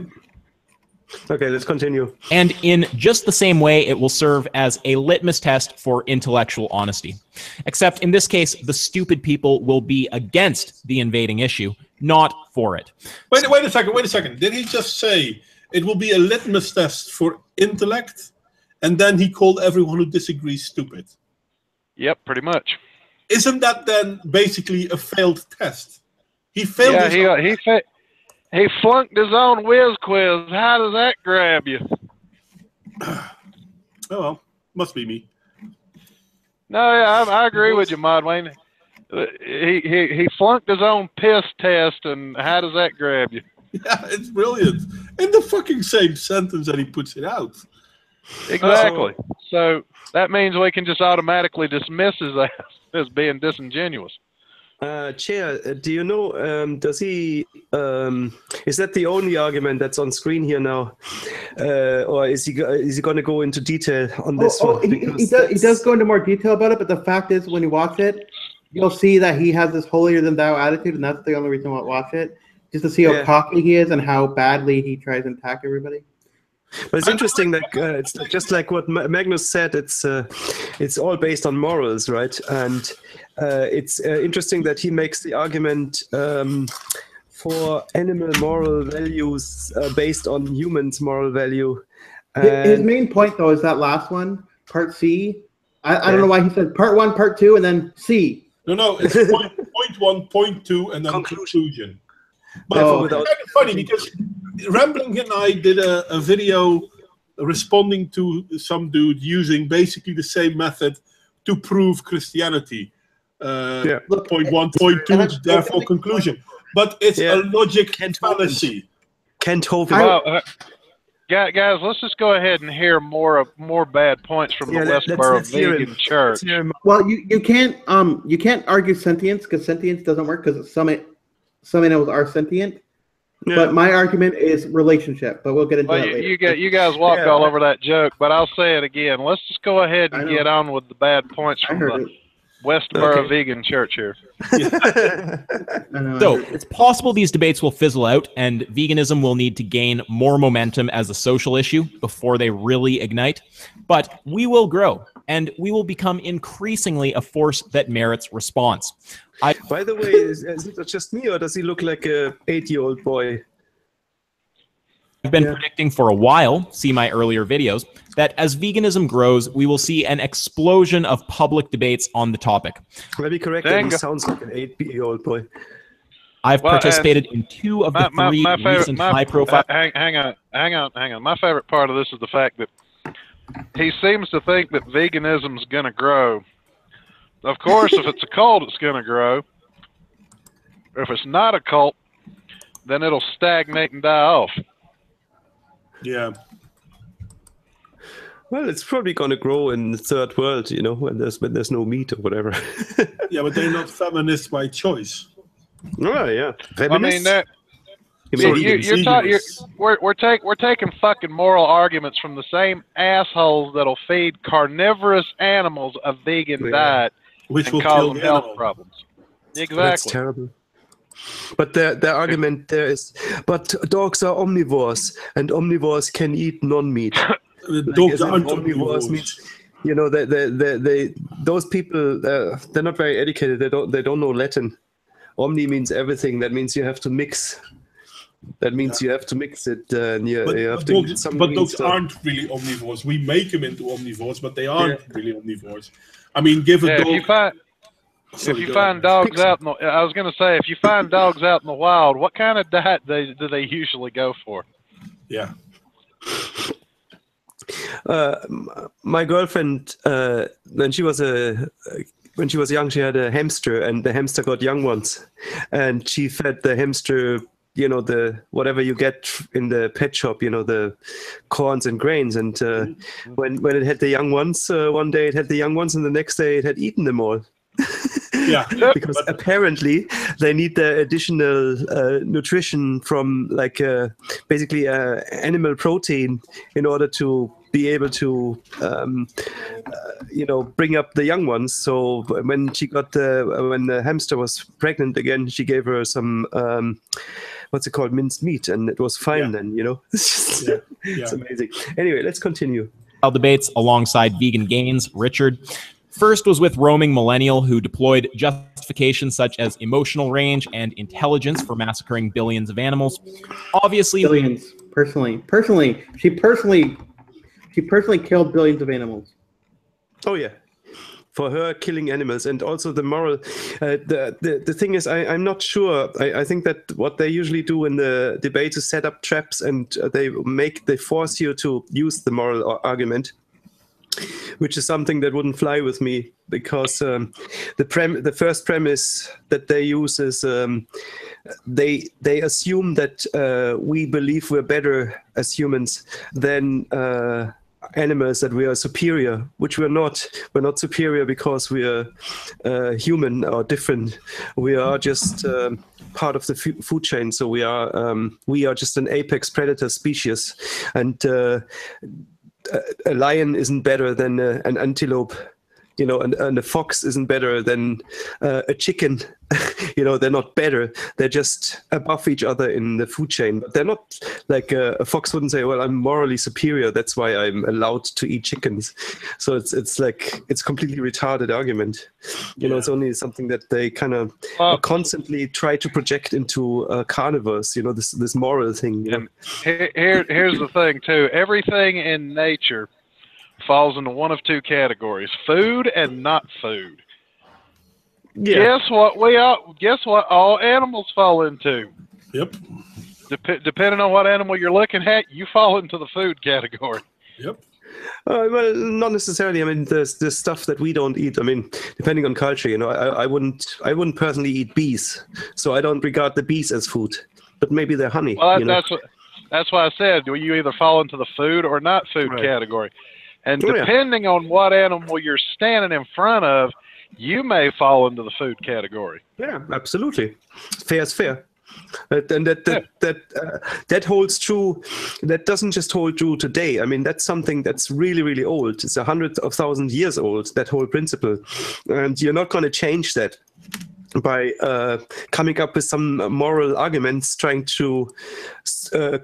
Okay, let's continue. And in just the same way, it will serve as a litmus test for intellectual honesty. Except in this case, the stupid people will be against the invading issue, not for it. Wait a second. Did he just say it will be a litmus test for intellect? And then he called everyone who disagrees stupid. Yep, pretty much. Isn't that then basically a failed test? He failed. Yeah, he flunked his own whiz quiz. How does that grab you? Oh well, must be me. No, yeah, I agree with you, Mod Wayne. He flunked his own piss test, and how does that grab you? Yeah, it's brilliant. In the fucking same sentence that he puts it out. Exactly. So that means we can just automatically dismiss his ass as being disingenuous. Chair, do you know, does he, is that the only argument that's on screen here now? Or is he going to go into detail on this one? He does go into more detail about it, but the fact is, when you watch it, you'll see that he has this holier-than-thou attitude, and that's the only reason why I watch it, just to see how cocky he is and how badly he tries to attack everybody. But it's interesting that it's just like what Magnus said. It's all based on morals, right? And it's interesting that he makes the argument for animal moral values based on humans' moral value. His main point, though, is that last one, part C. I don't know why he said part 1, part 2, and then C. No, it's point 1, point 2, and then conclusion. But it's kind of funny because Rambling and I did a video responding to some dude using basically the same method to prove Christianity. Point 1, point 2, therefore conclusion. But it's a logic fallacy. Kent Hovind. Well, guys, let's just go ahead and hear more bad points from the Westboro Vegan Church. Well, you can't argue sentience because sentience doesn't work because some animals are sentient. Yeah. But my argument is relationship. But we'll get into that later. You guys walked all over that joke, but I'll say it again. Let's just go ahead and get on with the bad points from the Westboro Vegan Church here. So it's possible these debates will fizzle out and veganism will need to gain more momentum as a social issue before they really ignite. But we will grow and we will become increasingly a force that merits response. By the way, is it just me or does he look like a 8-year-old boy? I've been predicting for a while, see my earlier videos, that as veganism grows, we will see an explosion of public debates on the topic. Let me correct that. He sounds like an 8-year-old boy. I've participated in 2 of the 3 recent high-profile... Hang on. My favorite part of this is the fact that he seems to think that veganism is going to grow. Of course, if it's a cult, it's going to grow. If it's not a cult, then it'll stagnate and die off. Yeah. Well, it's probably going to grow in the third world, you know, when there's no meat or whatever. Yeah, but they're not feminists by choice. Oh, yeah. Feminists? I mean, we're taking fucking moral arguments from the same assholes that'll feed carnivorous animals a vegan diet, which and will cause kill them the health animal. problems. Exactly. That's terrible. But their argument there is, but dogs are omnivores, and omnivores can eat non-meat. Dogs aren't omnivores. Means, you know, those people, they're not very educated. They don't know Latin. Omni means everything. That means you have to mix. That means you have to mix it. But dogs aren't really omnivores. We make them into omnivores, but they aren't really omnivores. I mean, give a dog... If you find dogs out in the, I was going to say, if you find dogs out in the wild, what kind of diet do they usually go for? Yeah. My girlfriend, when she was young, she had a hamster, and the hamster got young ones, and she fed the hamster, you know, the whatever you get in the pet shop, you know, the corns and grains, and when it had the young ones, one day it had the young ones, and the next day it had eaten them all. Yeah, because apparently they need the additional nutrition from basically animal protein in order to be able to bring up the young ones. So when she got when the hamster was pregnant again, she gave her some what's it called, minced meat, and it was fine then, you know. It's amazing. Anyway, let's continue. Debates alongside vegan gains, Richard. First was with Roaming Millennial, who deployed justifications such as emotional range and intelligence for massacring billions of animals. Obviously, billions. Personally, she personally killed billions of animals. Oh yeah, for her killing animals. And also the moral, the thing is, I'm not sure. I think that what they usually do in the debate is set up traps, and they force you to use the moral argument, which is something that wouldn't fly with me, because the first premise that they use is they assume that we believe we're better as humans than animals, that we are superior, which we're not. We're not superior because we are human or different. We are just part of the food chain. So we are just an apex predator species, and a lion isn't better than an antelope, and a fox isn't better than a chicken. They're not better. They're just above each other in the food chain. But they're not like a fox wouldn't say, well, I'm morally superior, that's why I'm allowed to eat chickens. So it's like, it's completely retarded argument. It's only something that they kind of constantly try to project into carnivores, this moral thing. Here's the thing too. Everything in nature falls into one of two categories: food and not food. Yeah. Guess what all animals fall into? Yep. Depending on what animal you're looking at, you fall into the food category. Yep. Well, not necessarily. I mean, there's stuff that we don't eat. I mean, depending on culture, I wouldn't personally eat bees, so I don't regard the bees as food. But maybe they're honey. Well, that's why I said you either fall into the food or not food category. And depending on what animal you're standing in front of, you may fall into the food category. Yeah, absolutely. Fair is fair. And that holds true. That doesn't just hold true today. I mean, that's something that's really, really old. It's 100,000 years old, that whole principle. And you're not going to change that by coming up with some moral arguments, trying to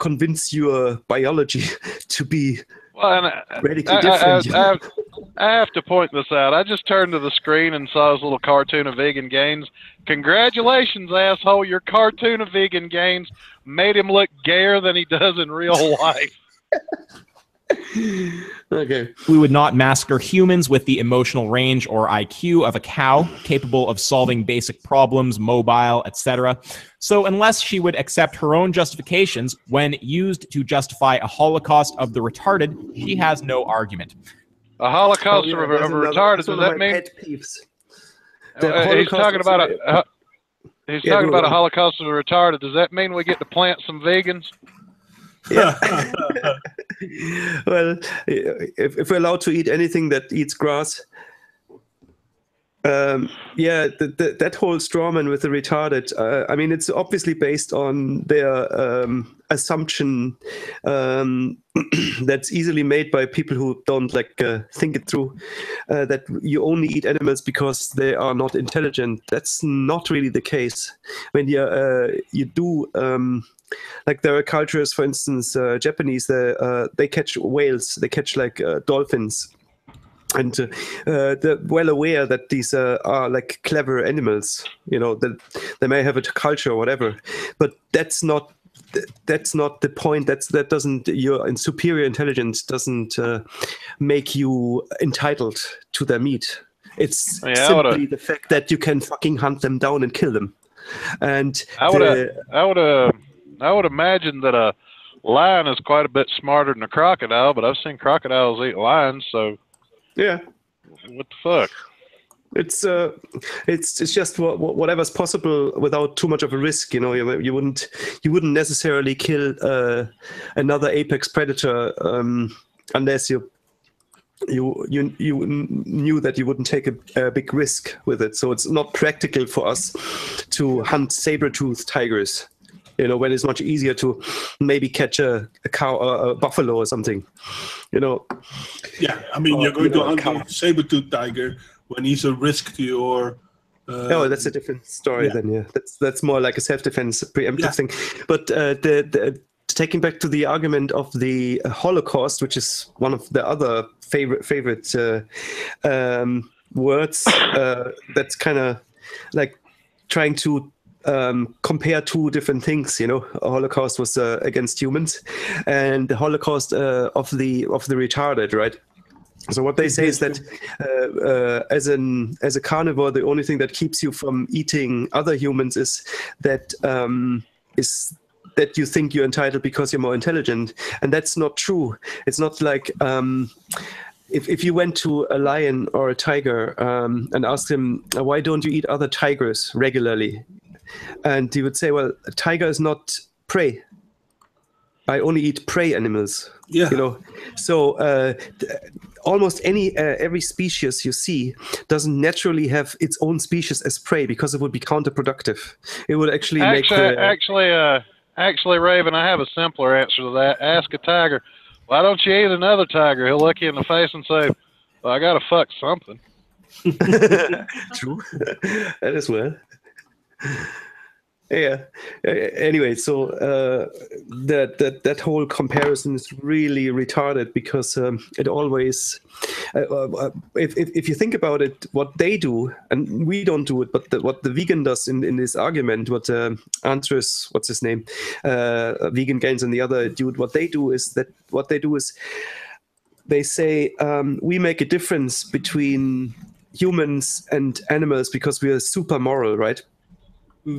convince your biology to be radically different. I have to point this out. I just turned to the screen and saw his little cartoon of vegan gains. Congratulations, asshole. Your cartoon of vegan gains made him look gayer than he does in real life. Okay. We would not massacre humans with the emotional range or IQ of a cow, capable of solving basic problems, mobile, etc. So unless she would accept her own justifications when used to justify a holocaust of the retarded, she has no argument. A holocaust of a retarded, does that mean? He's talking about a holocaust of a retarded. Does that mean we get to plant some vegans? Yeah. Well, if we're allowed to eat anything that eats grass, that whole straw man with the retarded, I mean, it's obviously based on their assumption that's easily made by people who don't think it through, that you only eat animals because they are not intelligent. That's not really the case. When you do, there are cultures, for instance, Japanese, they catch whales, they catch dolphins. And they're well aware that these are clever animals, that they may have a culture or whatever, but that's not the point. That doesn't, your superior intelligence doesn't make you entitled to their meat. It's simply the fact that you can fucking hunt them down and kill them. And I would imagine that a lion is quite a bit smarter than a crocodile, but I've seen crocodiles eat lions, so. Yeah. What the fuck? It's just whatever's possible without too much of a risk. You wouldn't necessarily kill another apex predator unless you knew that you wouldn't take a big risk with it. So it's not practical for us to hunt saber-toothed tigers. When it's much easier to maybe catch a cow or a buffalo or something, Yeah, I mean, you're going to hunt a saber-toothed tiger when he's a risk to your... no, that's a different story then, yeah. That's more like a self-defense, preemptive thing. But taking back to the argument of the Holocaust, which is one of the other favorite words, that's kind of trying to compare two different things. A Holocaust was against humans, and the Holocaust of the retarded, right? So what they say is that as a carnivore, the only thing that keeps you from eating other humans is that you think you're entitled because you're more intelligent, and that's not true. It's not like if you went to a lion or a tiger and asked him, why don't you eat other tigers regularly? And he would say, well, a tiger is not prey. I only eat prey animals. Yeah. So almost every species you see doesn't naturally have its own species as prey, because it would be counterproductive. It would actually Actually, Raven, I have a simpler answer to that. Ask a tiger, why don't you eat another tiger? He'll look you in the face and say, well, I got to fuck something. True. That as well. Yeah. Anyway, so that whole comparison is really retarded, because it always, if you think about it, what they do, and we don't do it, but what the vegan does in this argument, what Andres, what's his name, Vegan Gains and the other dude, what they do is they say we make a difference between humans and animals because we are super moral, right?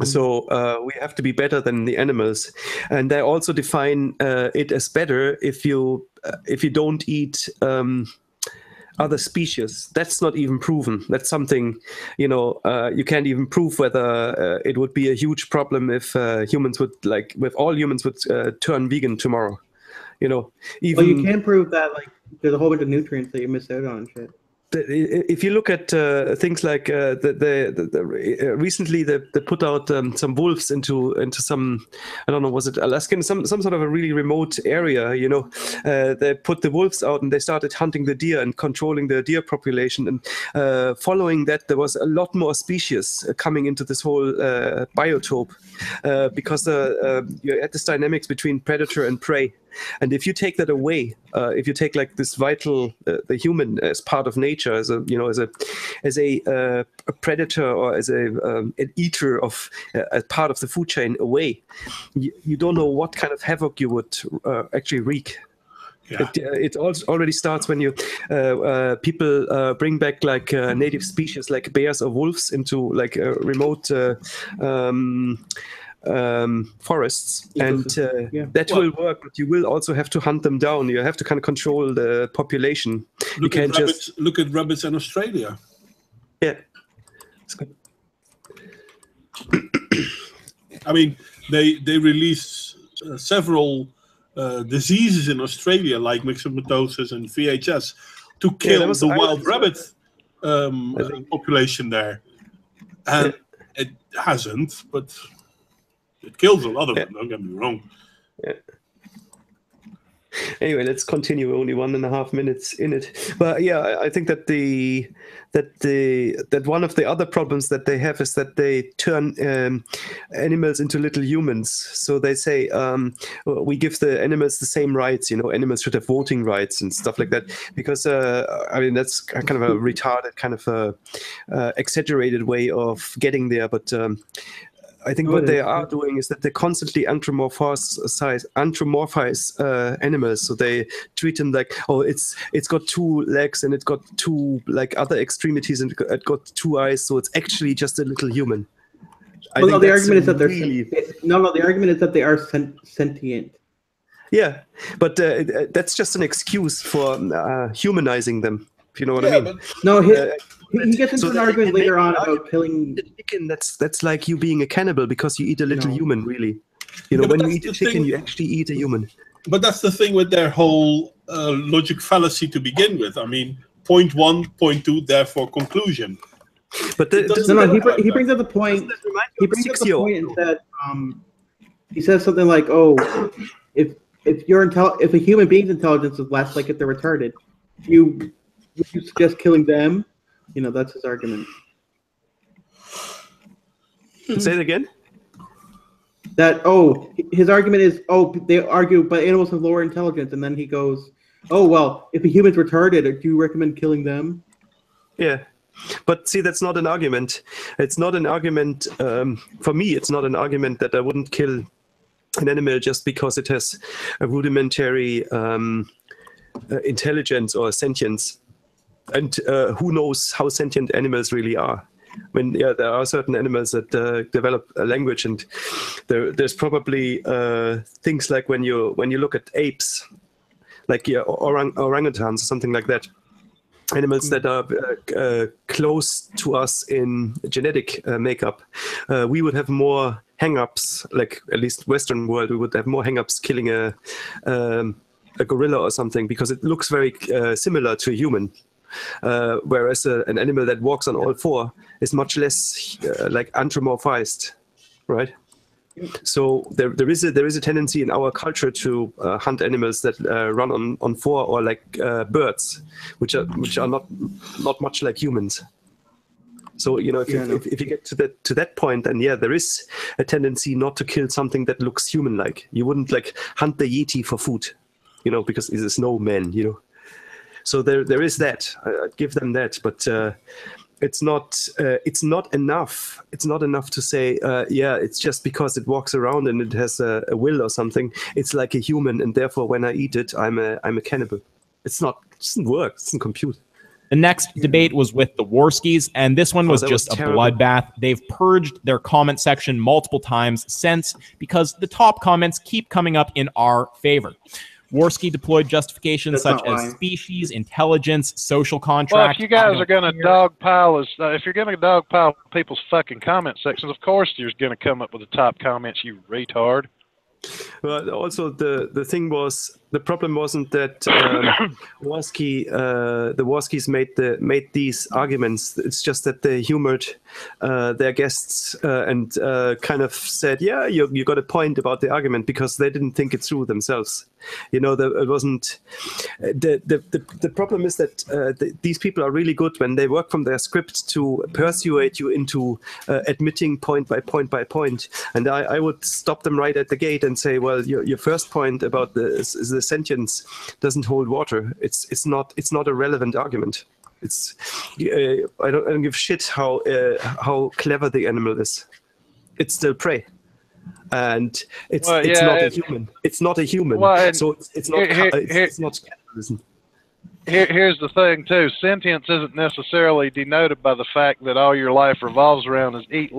So we have to be better than the animals, and they also define it as better if you don't eat other species. That's not even proven. That's something you can't even prove whether it would be a huge problem if humans would all humans would turn vegan tomorrow. Even you can prove that there's a whole bunch of nutrients that you miss out on and shit. If you look at things like recently they put out some wolves into some, I don't know, was it Alaskan, some sort of a really remote area, they put the wolves out and they started hunting the deer and controlling the deer population, and following that there was a lot more species coming into this whole biotope because you had this dynamics between predator and prey. And if you take that away, if you take this vital, the human as part of nature, as a predator or as an eater of a part of the food chain away, you don't know what kind of havoc you would actually wreak. Yeah. It already starts when you people bring back native species like bears or wolves into remote forests, and that will work, but you will also have to hunt them down. You have to kind of control the population. Look at rabbits in Australia. Yeah, it's good. I mean, they release several diseases in Australia, like myxomatosis and VHS, to kill the wild rabbit population there, and it hasn't, but it kills a lot of them, don't get me wrong. Yeah. Anyway, let's continue. We're only 1.5 minutes in it, but yeah, I think that that one of the other problems that they have is that they turn animals into little humans. So they say we give the animals the same rights. Animals should have voting rights and stuff like that. Because I mean, that's kind of a retarded, kind of exaggerated way of getting there, but. I think what they are doing is that they constantly anthropomorphize animals. So they treat them like, oh, it's got 2 legs and it's got 2 other extremities and it got 2 eyes. So it's actually just a little human. The argument is that the argument is that they are sentient. Yeah, but that's just an excuse for humanizing them. If you know what I mean? He gets into an argument later on about killing the chicken. That's like you being a cannibal because you eat a little human, really. When you eat a chicken, you actually eat a human. But that's the thing with their whole logic fallacy to begin with. I mean, point 1, point 2, therefore conclusion. But he brings up the point. He brings up the point and said, he says something like, "Oh, if a human being's intelligence is less, like if they're retarded, would you suggest killing them?" That's his argument. Say it again. That his argument is they argue, but animals have lower intelligence, and then he goes, "Oh well, if a human's retarded, do you recommend killing them?" Yeah, but see, that's not an argument. It's not an argument for me. It's not an argument that I wouldn't kill an animal just because it has a rudimentary intelligence or sentience. and who knows how sentient animals really are. I mean, yeah, there are certain animals that develop a language, and there's probably things like when you look at apes, like orangutans or something like that, animals that are close to us in genetic makeup. We would have more hang-ups, like at least Western world, we would have more hang-ups killing a gorilla or something, because it looks very similar to a human. Whereas an animal that walks on all four is much less like anthropomorphized, right? So there is a tendency in our culture to hunt animals that run on four, or like birds, which are not much like humans. So if you get to that point, then yeah, there is a tendency not to kill something that looks human-like. You wouldn't like hunt the Yeti for food, because it's a snowman, So there is that. I'd give them that, but it's not enough. It's not enough to say, it's just because it walks around and it has a will or something. It's like a human, and therefore when I eat it, I'm a cannibal. It doesn't work. It doesn't compute. The next debate was with the Warskis, and this one was just a bloodbath. They've purged their comment section multiple times since, because the top comments keep coming up in our favor. Warski deployed justifications such as species, intelligence, social contract. Well, if you guys are going to dogpile if you're going to dogpile people's fucking comment sections, of course you're going to come up with the top comments, you retard. Well, also the thing was, the problem wasn't that the Warskis made these arguments. It's just that they humored their guests and kind of said, yeah, you got a point about the argument, because they didn't think it through themselves. It wasn't the problem is that these people are really good when they work from their script to persuade you into admitting point by point by point. And I would stop them right at the gate and say, well, your first point about the sentience doesn't hold water. It's not a relevant argument. I don't give a shit how clever the animal is. It's still prey. And it's not a human. It's not a human. Well, so it's not cannibalism. Here's the thing too: sentience isn't necessarily denoted by the fact that all your life revolves around is eat,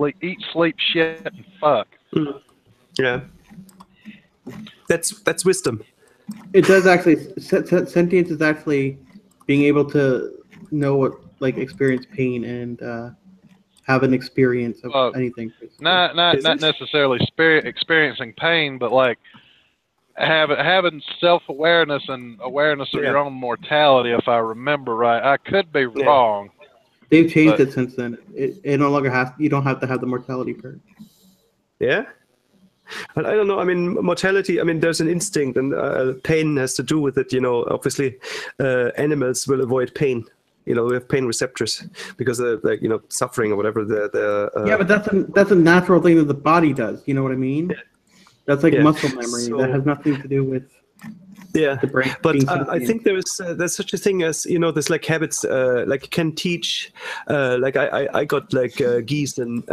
sleep, shit, and fuck. Yeah, that's wisdom. It does actually. Sentience is actually being able to know what, like, experience pain and have an experience of anything. Not necessarily experiencing pain, but like having self-awareness and awareness of your own mortality. If I remember right, I could be wrong. They've changed it since then. It no longer has. You don't have to have the mortality part. Yeah. But I don't know. I mean, mortality. I mean, there's an instinct, and pain has to do with it. Obviously, animals will avoid pain. We have pain receptors because of, like, suffering or whatever. Yeah, but that's a natural thing that the body does. You know what I mean? Yeah. That's like muscle memory. That has nothing to do with the brain. But I think there's such a thing as there's like habits. Like you can teach. Like I got like geese and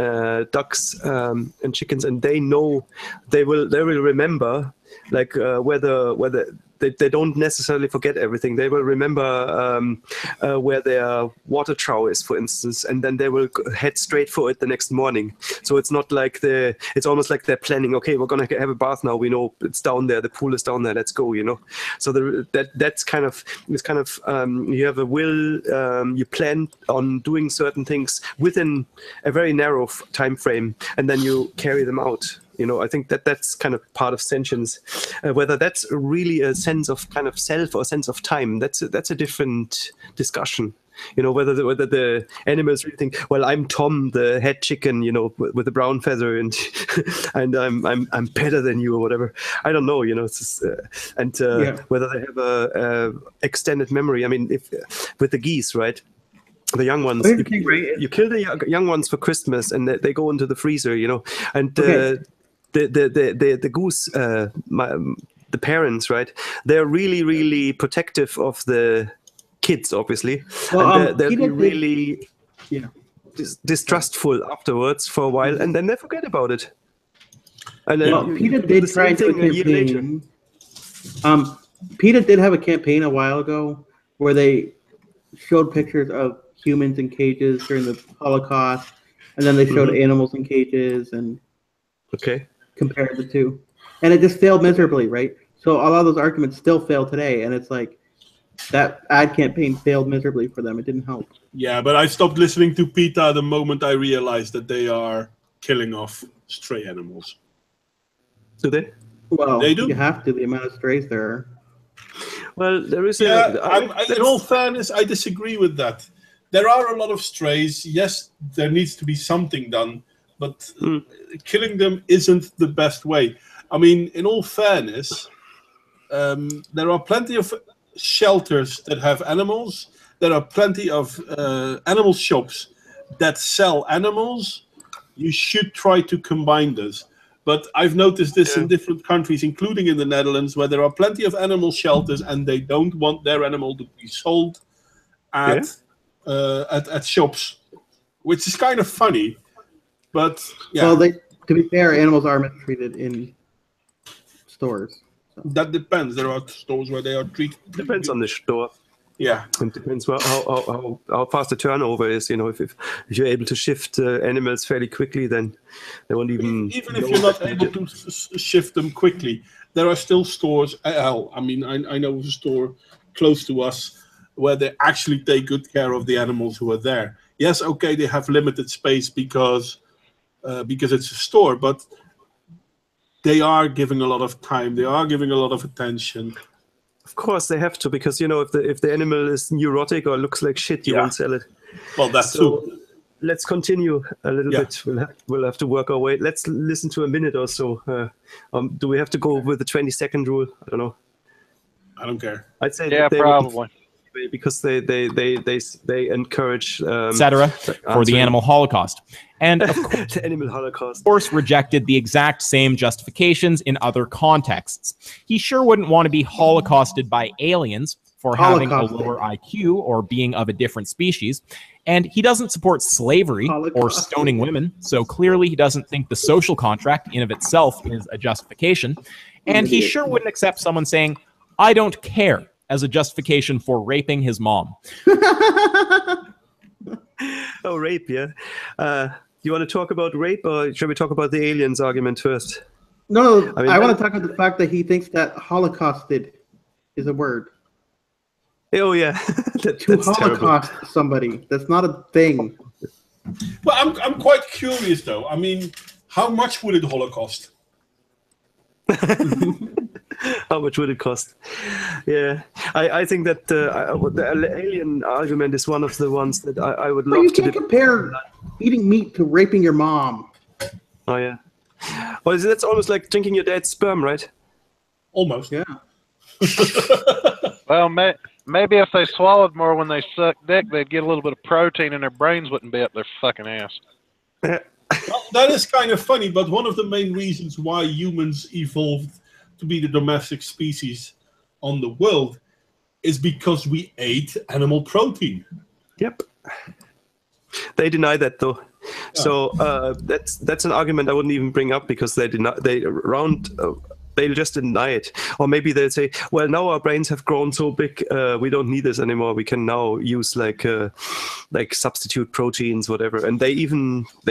ducks and chickens, and they know they will remember, like whether they don't necessarily forget everything. They will remember where their water trough is, for instance, and then they will head straight for it the next morning. So it's not like it's almost like they're planning. Okay, we're gonna have a bath now. We know it's down there. The pool is down there. Let's go. So that's kind of you have a will. You plan on doing certain things within a very narrow time frame, and then you carry them out. I think that's kind of part of sentience. Whether that's really a sense of kind of self or sense of time, that's a different discussion. Whether the animals really think, well, I'm Tom, the head chicken, with the brown feather, and and I'm better than you or whatever. I don't know. It's just, whether they have a extended memory. I mean, if with the geese, right? The young ones, you kill the young ones for Christmas, and they go into the freezer, and. The goose, the parents, right? They're really, really protective of the kids, obviously. Well, and they're really distrustful afterwards for a while, and then they forget about it. And then PETA did try to do a campaign. PETA did have a campaign a while ago where they showed pictures of humans in cages during the Holocaust, and then they showed animals in cages and compared the two, and it just failed miserably, right? So a lot of those arguments still fail today, and it's like that ad campaign failed miserably for them. It didn't help. Yeah, but I stopped listening to PETA the moment I realized that they are killing off stray animals. Do they? Well, they do. You have to. The amount of strays there are. Well, there is. In all fairness, I disagree with that. There are a lot of strays. Yes, there needs to be something done, but killing them isn't the best way. I mean, in all fairness, there are plenty of shelters that have animals. There are plenty of animal shops that sell animals. You should try to combine this. But I've noticed this in different countries, including in the Netherlands, where there are plenty of animal shelters and they don't want their animal to be sold at shops, which is kind of funny. But yeah. Well, to be fair, animals are mistreated in stores. So. That depends. There are stores where they are treated. Depends on the store. Yeah, it depends how fast the turnover is. You know, if you're able to shift animals fairly quickly, then they won't even. Even if you're not able to shift them quickly, there are still stores. Hell, I mean, I know of a store close to us where they actually take good care of the animals who are there. Yes, okay, they have limited space because it's a store, but they are giving a lot of time. They are giving a lot of attention. Of course they have to, because you know if the animal is neurotic or looks like shit, you won't sell it. Well, that's true. Let's continue a little bit. We'll have to work our way. Let's listen to a minute or so. Do we have to go with the 20-second rule? I don't know. I don't care. I'd say probably. Because they encourage etc. for the animal holocaust, and of course, the animal holocaust. Of course, rejected the exact same justifications in other contexts. He sure wouldn't want to be holocausted by aliens for having a lower IQ or being of a different species, and he doesn't support slavery or stoning women. So clearly, he doesn't think the social contract in of itself is a justification, and he sure wouldn't accept someone saying, "I don't care," as a justification for raping his mom. Oh, rape, yeah. You want to talk about rape, or should we talk about the aliens argument first? No, I want to talk about the fact that he thinks that holocausted is a word. Oh, yeah. To holocaust somebody. That's not a thing. Well, I'm quite curious, though. I mean, how much would it holocaust? How much would it cost? Yeah, I think that the alien argument is one of the ones that I would love to. You can't compare eating meat to raping your mom. Oh yeah. Well, that's almost like drinking your dad's sperm, right? Almost. Yeah. Well, maybe if they swallowed more when they sucked dick, they'd get a little bit of protein and their brains wouldn't be up their fucking ass. Well, that is kind of funny, but one of the main reasons why humans evolved to be the domestic species on the world is because we ate animal protein. Yep. They deny that though. Yeah. So that's an argument I wouldn't even bring up, because they'll just deny it. Or maybe they'll say, well, now our brains have grown so big, we don't need this anymore. We can now use like substitute proteins, whatever. And they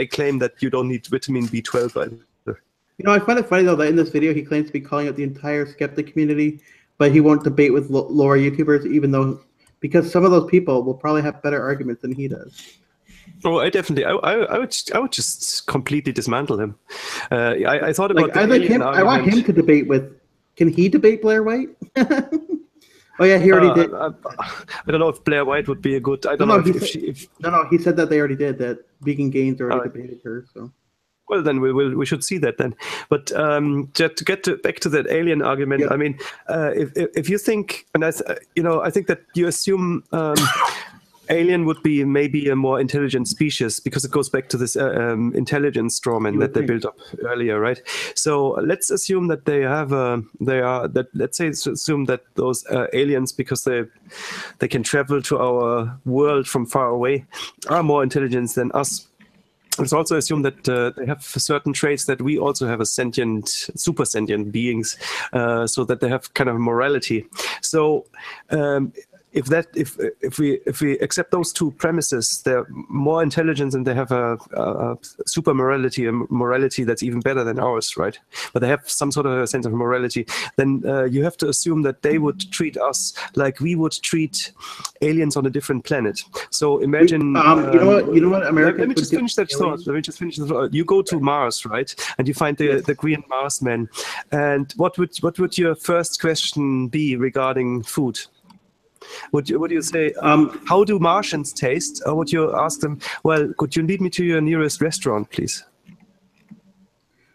claim that you don't need vitamin B12 either. You know, I find it funny, though, that in this video he claims to be calling out the entire skeptic community, but he won't debate with lower YouTubers, because some of those people will probably have better arguments than he does. Oh, I definitely, I would just completely dismantle him. I thought about I want him to debate with. Can he debate Blair White? Oh yeah, he already did. I don't know if Blair White would be a good. I don't know if No, he said that they already did. That Vegan Gains already debated her. So. Well, then we should see that then. But to get back to that alien argument, I mean, if you think, and I think that you assume alien would be maybe a more intelligent species, because it goes back to this intelligence strawman that they built up earlier, right? So let's assume that assume that those aliens, because they can travel to our world from far away, are more intelligent than us. Let's also assume that they have certain traits that we also have as super sentient beings, so that they have kind of morality. So if we accept those two premises, they're more intelligent and they have a super morality, a morality that's even better than ours, right? But they have some sort of a sense of morality. Then you have to assume that they would treat us like we would treat aliens on a different planet. So imagine. You know what? America. Let me just finish that thought. Let me just finish the thought. You go to Mars, right? And you find the green Mars man. And what would your first question be regarding food? Would you say, how do Martians taste? Or would you ask them, well, could you lead me to your nearest restaurant, please?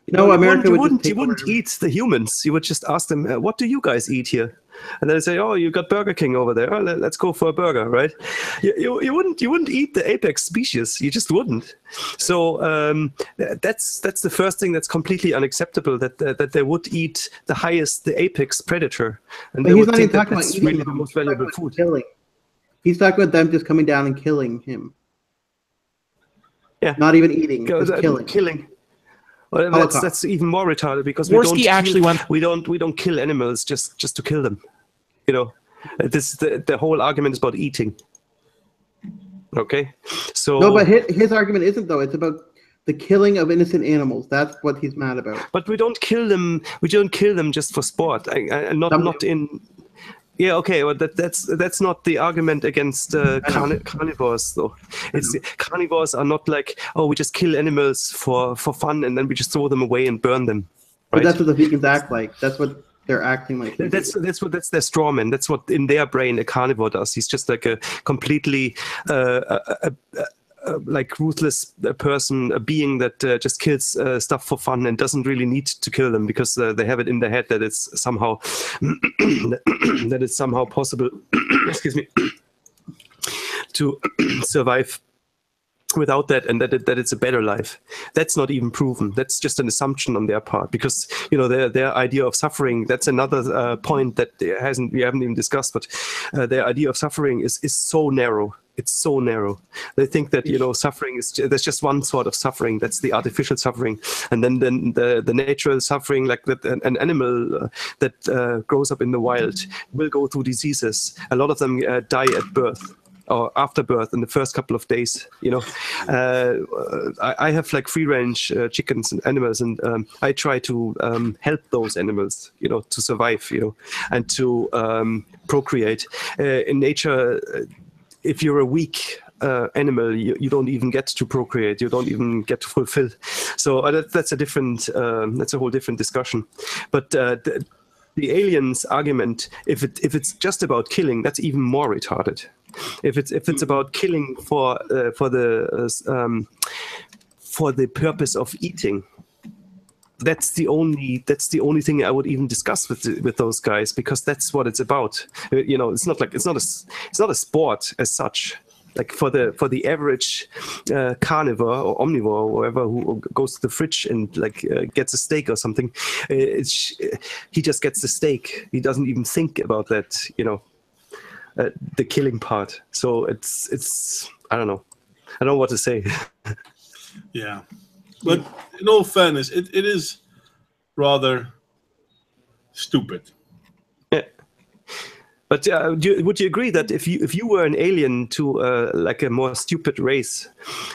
No, America you wouldn't eat the humans. You would just ask them, what do you guys eat here? And then they say, oh, you got Burger King over there. Oh, let's go for a burger, right? You wouldn't eat the apex species. You just wouldn't. So that's the first thing that's completely unacceptable. That they would eat the apex predator, and they would think that's really the most valuable food. Killing. He's talking about them just coming down and killing him. Yeah, not even eating, just killing. Killing. Well, that's even more retarded because we don't kill animals just to kill them. You know, the whole argument is about eating. Okay, so no, but his argument isn't though. It's about the killing of innocent animals. That's what he's mad about. But we don't kill them. We don't kill them just for sport. Not in. Yeah, okay, well that's not the argument against carnivores, though. Carnivores are not like, oh, we just kill animals for fun and then we just throw them away and burn them. Right? But that's what the vegans act like. That's what they're acting like. That's their straw man. That's what in their brain a carnivore does. He's just like a completely like ruthless person, a being that just kills stuff for fun and doesn't really need to kill them because they have it in their head that it's somehow that it's somehow possible excuse me to survive without that, and that it's a better life. That's not even proven. That's just an assumption on their part, because their idea of suffering, that's another point that we haven't even discussed, but their idea of suffering is so narrow. It's so narrow. They think that suffering is there's just one sort of suffering. That's the artificial suffering, and then the natural suffering, like that an animal that grows up in the wild will go through diseases. A lot of them die at birth or after birth in the first couple of days. I have like free range chickens and animals, and I try to help those animals, to survive, and to procreate. In nature, if you're a weak animal, you don't even get to procreate. You don't even get to fulfill. So that's a different, that's a whole different discussion. But the aliens argument, if it's just about killing, that's even more retarded. If it's about killing for the purpose of eating, that's the only thing I would even discuss with those guys, because that's what it's about. It's not a sport as such. Like for the average carnivore or omnivore or whoever who goes to the fridge and gets a steak or something, he just gets the steak. He doesn't even think about that, the killing part. So it's I don't know what to say. Yeah. But in all fairness, it is rather stupid. Yeah. But would you agree that if you were an alien to like a more stupid race,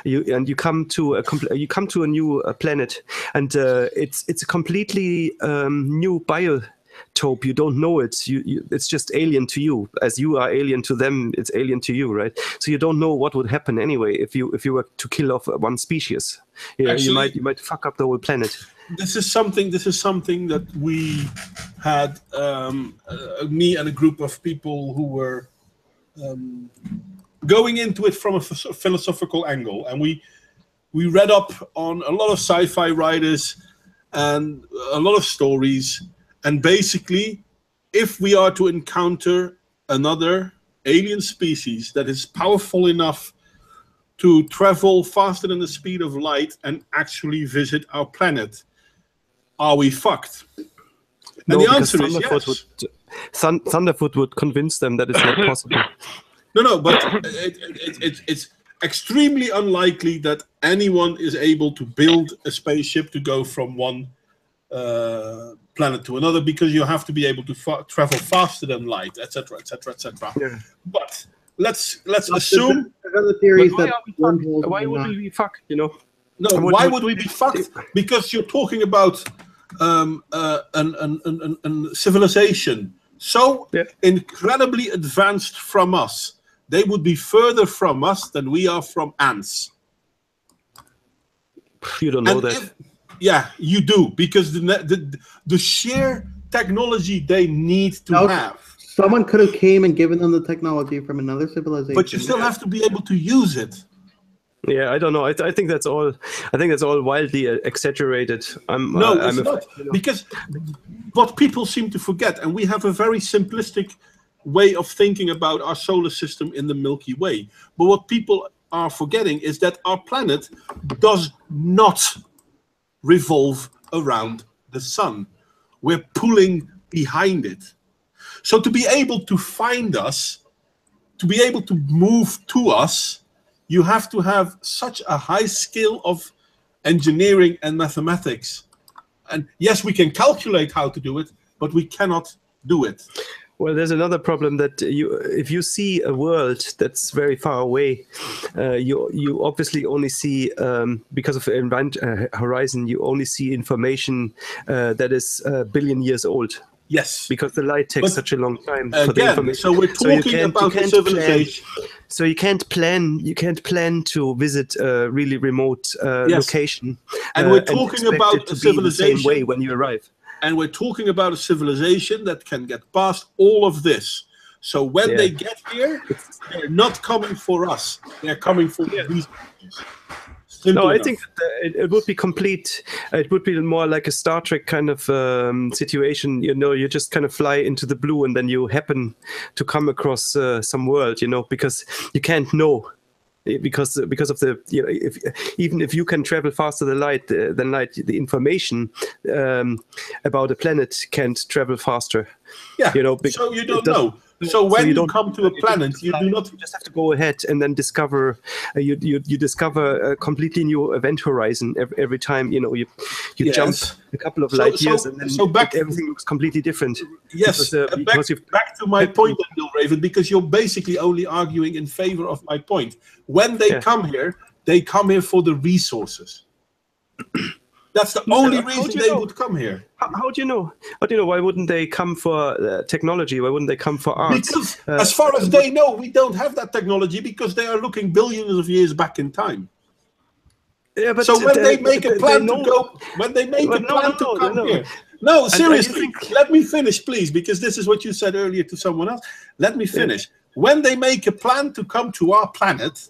you come to a new planet, and it's a completely new biotope, you don't know it. It's just alien to you, as you are alien to them. It's alien to you, right? So you don't know what would happen anyway if you were to kill off one species. Actually, you might fuck up the whole planet. This is something that we had, me and a group of people who were going into it from a philosophical angle, and we read up on a lot of sci-fi writers and a lot of stories. And basically, if we are to encounter another alien species that is powerful enough to travel faster than the speed of light and actually visit our planet, are we fucked? And the answer is yes. Thunderfoot would convince them that it's not possible. No, but it's extremely unlikely that anyone is able to build a spaceship to go from one planet to another because you have to be able to travel faster than light, etc., etc., etc. But let's assume. Other theories that why would we be fucked? You know? No. Why would we be fucked? Because you're talking about an civilization so incredibly advanced from us. They would be further from us than we are from ants. You don't know that. Yeah, you do, because the sheer technology they need to have. Someone could have came and given them the technology from another civilization. But you still have to be able to use it. Yeah, I don't know. I think that's all. I think that's all wildly exaggerated. It's not. Because what people seem to forget, and we have a very simplistic way of thinking about our solar system in the Milky Way. But what people are forgetting is that our planet does not revolve around the sun. We're pulling behind it. So to be able to find us, to be able to move to us, you have to have such a high skill of engineering and mathematics. And yes, we can calculate how to do it, but we cannot do it. Well, there's another problem that if you see a world that's very far away, you obviously only see, because of the horizon, you only see information that is a billion years old. Yes, because the light takes such a long time for the information. So we're talking about a civilization. So you can't plan to visit a really remote location. And we're talking about a civilization the same way when you arrive. And we're talking about a civilization that can get past all of this. So when they get here, they're not coming for us. They're coming for these countries. No, I think it would be complete. It would be more like a Star Trek kind of situation. You know, you just kind of fly into the blue, and then you happen to come across some world. You know, because you can't know, because of the even if you can travel faster than light, the information about a planet can't travel faster. Yeah. You know, so you don't know. So when you come to a planet, you do not. You just have to go ahead and then discover. You discover a completely new event horizon every time. You know, you jump a couple of light years, and then everything looks completely different. Yes, back to my point, Bill Raven, because you're basically only arguing in favor of my point. When they come here for the resources. That's the only reason they would come here. How do you know? How do you know? Why wouldn't they come for technology? Why wouldn't they come for art? Because as far as they know, we don't have that technology because they are looking billions of years back in time. Yeah, but so when they make a plan to go, when they make a plan to come here. No, seriously, let me finish, please, because this is what you said earlier to someone else. Let me finish. When they make a plan to come to our planet,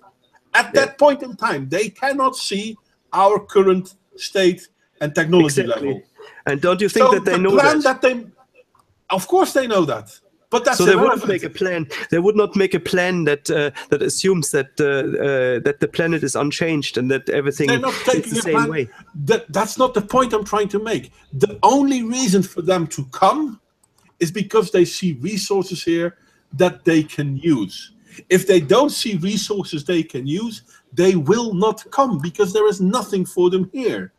at that point in time, they cannot see our current state and technology level. And don't you think that they know that? Of course they know that. But that's so they wouldn't make a plan. They would not make a plan that assumes that the planet is unchanged and that everything is the same way. That's not the point I'm trying to make. The only reason for them to come is because they see resources here that they can use. If they don't see resources they can use, they will not come because there is nothing for them here.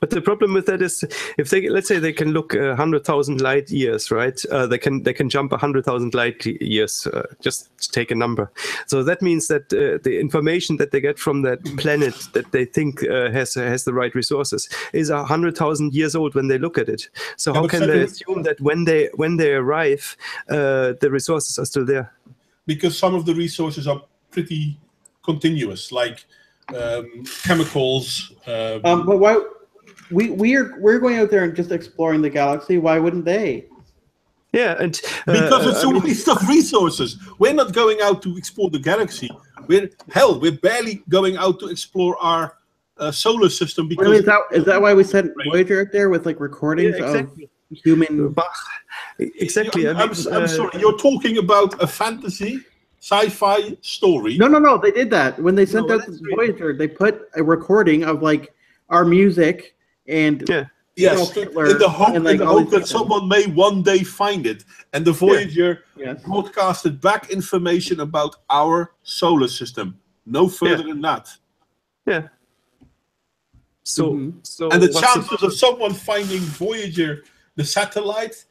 But the problem with that is, if they, let's say, they can look 100,000 light years, right? They can jump 100,000 light years. Just take a number. So that means that the information that they get from that planet that they think has the right resources is 100,000 years old when they look at it. So how can they assume that when they arrive, the resources are still there? Because some of the resources are pretty continuous, like chemicals. But why? We're going out there and just exploring the galaxy. Why wouldn't they? Yeah, and because it's a waste of resources. We're not going out to explore the galaxy. We're barely going out to explore our solar system. Because is that why we sent Voyager out there with like recordings of human? Exactly. I'm sorry. You're talking about a fantasy sci-fi story. No. They did that when they sent out Voyager. They put a recording of like our music and yes, in the hope that someone may one day find it. And the Voyager broadcasted back information about our solar system. No further than that. Yeah. So and the chances of someone finding Voyager, the satellite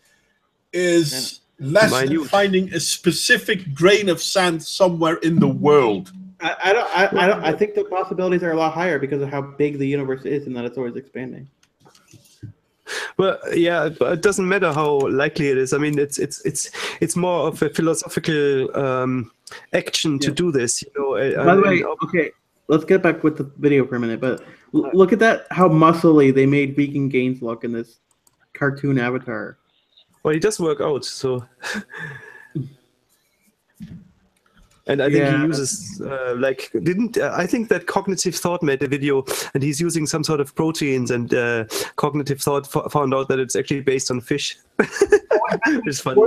is less than finding a specific grain of sand somewhere in the world. I think the possibilities are a lot higher because of how big the universe is and that it's always expanding. Well, yeah, but it doesn't matter how likely it is. I mean, it's more of a philosophical action to do this. You know. By the way, okay, let's get back with the video for a minute. But look at that, how muscly they made Vegan Gaines look in this cartoon avatar. Well, he does work out, so. And I think he uses I think that Cognitive Thought made a video, and he's using some sort of proteins, and Cognitive Thought found out that it's actually based on fish. It's funny.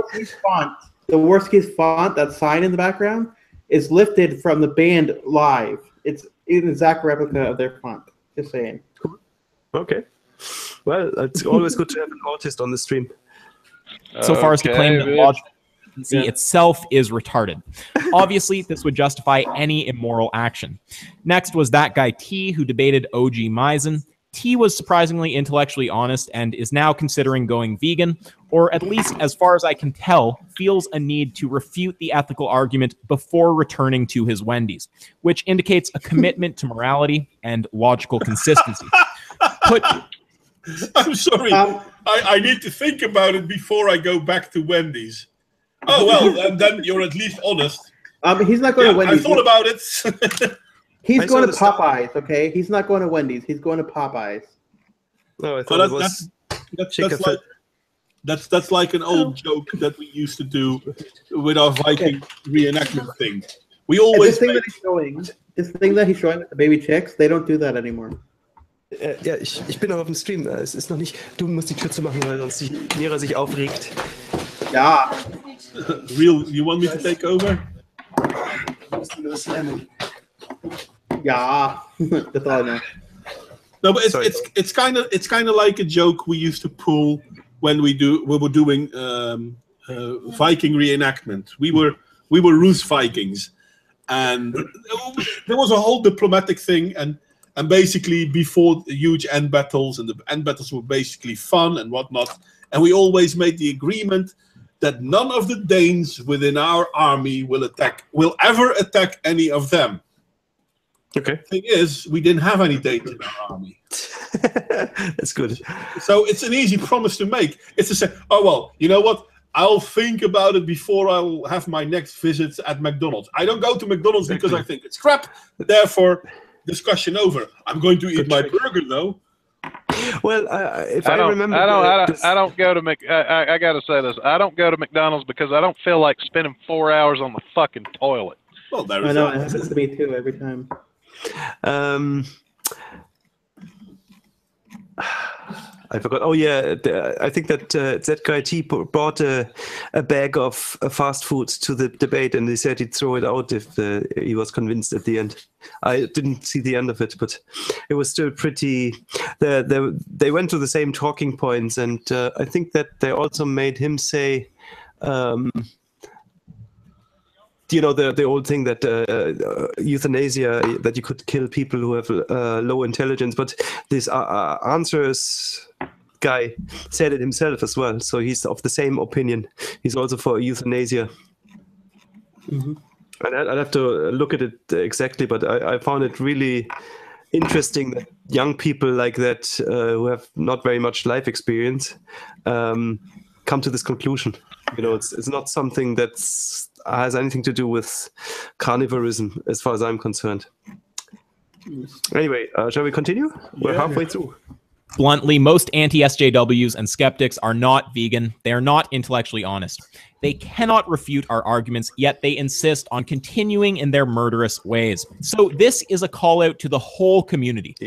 The worst case font, that sign in the background, is lifted from the band live. It's an exact replica of their font. Just saying. Cool. Okay. Well, it's always good to have an artist on the stream. So far as to claim that logical consistency itself is retarded. Obviously, this would justify any immoral action. Next was that guy T, who debated OG Misen. T was surprisingly intellectually honest and is now considering going vegan, or at least, as far as I can tell, feels a need to refute the ethical argument before returning to his Wendy's, which indicates a commitment to morality and logical consistency. I'm sorry. I need to think about it before I go back to Wendy's. Oh, well, and then you're at least honest. He's not going to Wendy's. I thought about it. He's going to Popeyes, okay? He's not going to Wendy's. He's going to Popeyes. No, I thought that's like an old joke that we used to do with our Viking reenactment thing. We always this thing that he's showing with the baby chicks, they don't do that anymore. Ja, ich bin noch auf dem Stream. Es ist noch nicht. Du musst die Tür zu machen, weil sonst die Nera sich aufregt. Ja. Real, you want me to take over? Yeah, that's all I know. No, but it's kind of like a joke we used to pull when we were doing Viking reenactment. We were Rus Vikings, and there was a whole diplomatic thing, and basically before the huge end battles, and the end battles were basically fun and whatnot, and we always made the agreement that none of the Danes within our army will ever attack any of them. Okay. The thing is, we didn't have any Danes in our army. That's good. So it's an easy promise to make. It's to say, oh, well, you know what? I'll think about it before I'll have my next visit at McDonald's. I don't go to McDonald's because I think it's crap. Therefore, discussion over. I'm going to eat my burger, though. Well, if I remember, I don't go to I got to say this. I don't go to McDonald's because I don't feel like spending 4 hours on the fucking toilet. Well, there I know it happens to me too every time. I forgot. Oh yeah, I think that that guy T brought a bag of fast food to the debate, and he said he'd throw it out if he was convinced at the end. I didn't see the end of it, but it was still pretty. They went to the same talking points, and I think that they also made him say. You know, the old thing that euthanasia, that you could kill people who have low intelligence, but this answers guy said it himself as well, so he's of the same opinion. He's also for euthanasia. Mm-hmm. And I'd have to look at it exactly, but I found it really interesting that young people like that who have not very much life experience come to this conclusion. You know, it's not something that's has anything to do with carnivorism, as far as I'm concerned. Anyway, shall we continue? We're halfway through. Bluntly, most anti-SJWs and skeptics are not vegan. They are not intellectually honest. They cannot refute our arguments, yet they insist on continuing in their murderous ways. So this is a call out to the whole community.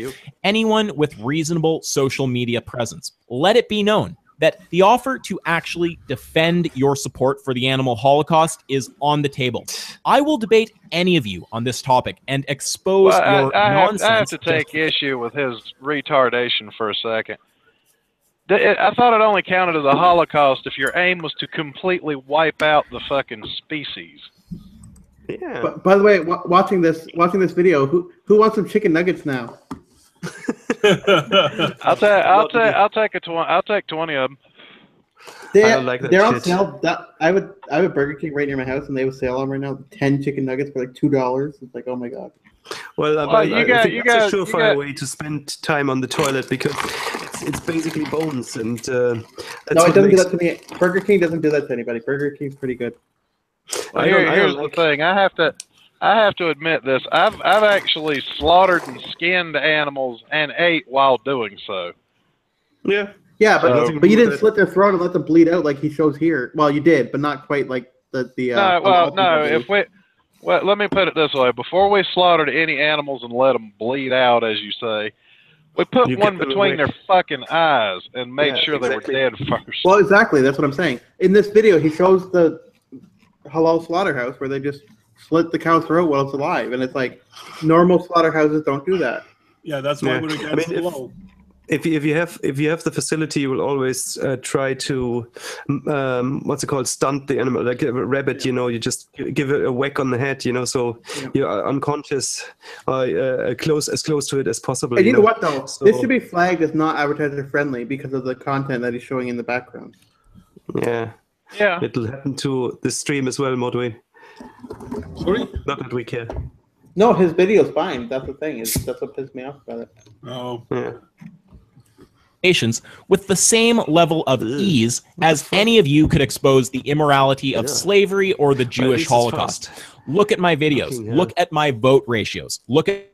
Anyone with reasonable social media presence. Let it be known that the offer to actually defend your support for the animal holocaust is on the table. I will debate any of you on this topic and expose your nonsense. I have to take issue with his retardation for a second. I thought it only counted as a holocaust if your aim was to completely wipe out the fucking species. Yeah. But, by the way, watching this video, who wants some chicken nuggets now? I'll take 20 of them. I don't like that they're on shit. sale. I have a Burger King right near my house, and they have a sale on right now. 10 chicken nuggets for like $2. It's like, oh my god. Well, Well, I think that's a surefire way to spend time on the toilet because it's basically bones, and that's No, it what doesn't do makes. that to me. Burger King doesn't do that to anybody. Burger King's pretty good. Well, I don't here's like- the thing. I have to admit this. I've actually slaughtered and skinned animals and ate while doing so. Yeah. Yeah, but So- but you didn't slit their throat and let them bleed out like he shows here. Well, you did, but not quite like the. Well, let me put it this way: before we slaughtered any animals and let them bleed out, as you say, we put You one kept them between away. their fucking eyes and made Yeah, sure exactly. they were dead first. Well, exactly. That's what I'm saying. In this video, he shows the halal slaughterhouse where they just slit the cow's throat while it's alive, and it's like normal slaughterhouses don't do that. Yeah, that's why Yeah. we're I against mean, the law. if you have the facility, you will always try to what's it called, stunt the animal, like a rabbit. You know, you just give it a whack on the head. You know, so you're unconscious, as close to it as possible. And you know what though? So- This should be flagged as not advertiser friendly because of the content that he's showing in the background. Yeah, Yeah. it'll happen to the stream as well, Modwin. Sorry? Not that we care. No, his video's fine. That's the thing. That's what pissed me off about it. Oh. Yeah. With the same level of ease as any of you could expose the immorality of slavery or the Jewish least it's Holocaust. Look at my videos. Fucking hell. Look at my vote ratios. Look at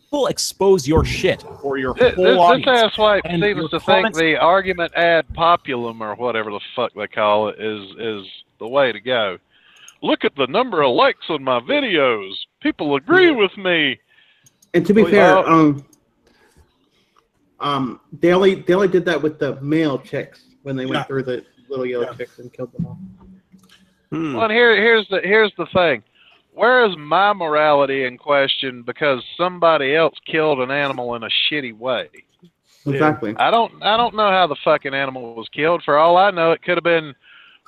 people expose your shit or your whole This audience. asswipe And seems your to think comments- the argument ad populum or whatever the fuck they call it is the way to go. Look at the number of likes on my videos. People agree with me. And to be Oh, fair, yeah. they only did that with the male chicks when they went Yeah. through the little yellow Yeah. chicks and killed them all. Well, and here's the thing. Where is my morality in question because somebody else killed an animal in a shitty way? Exactly. I don't know how the fucking animal was killed. For all I know, it could have been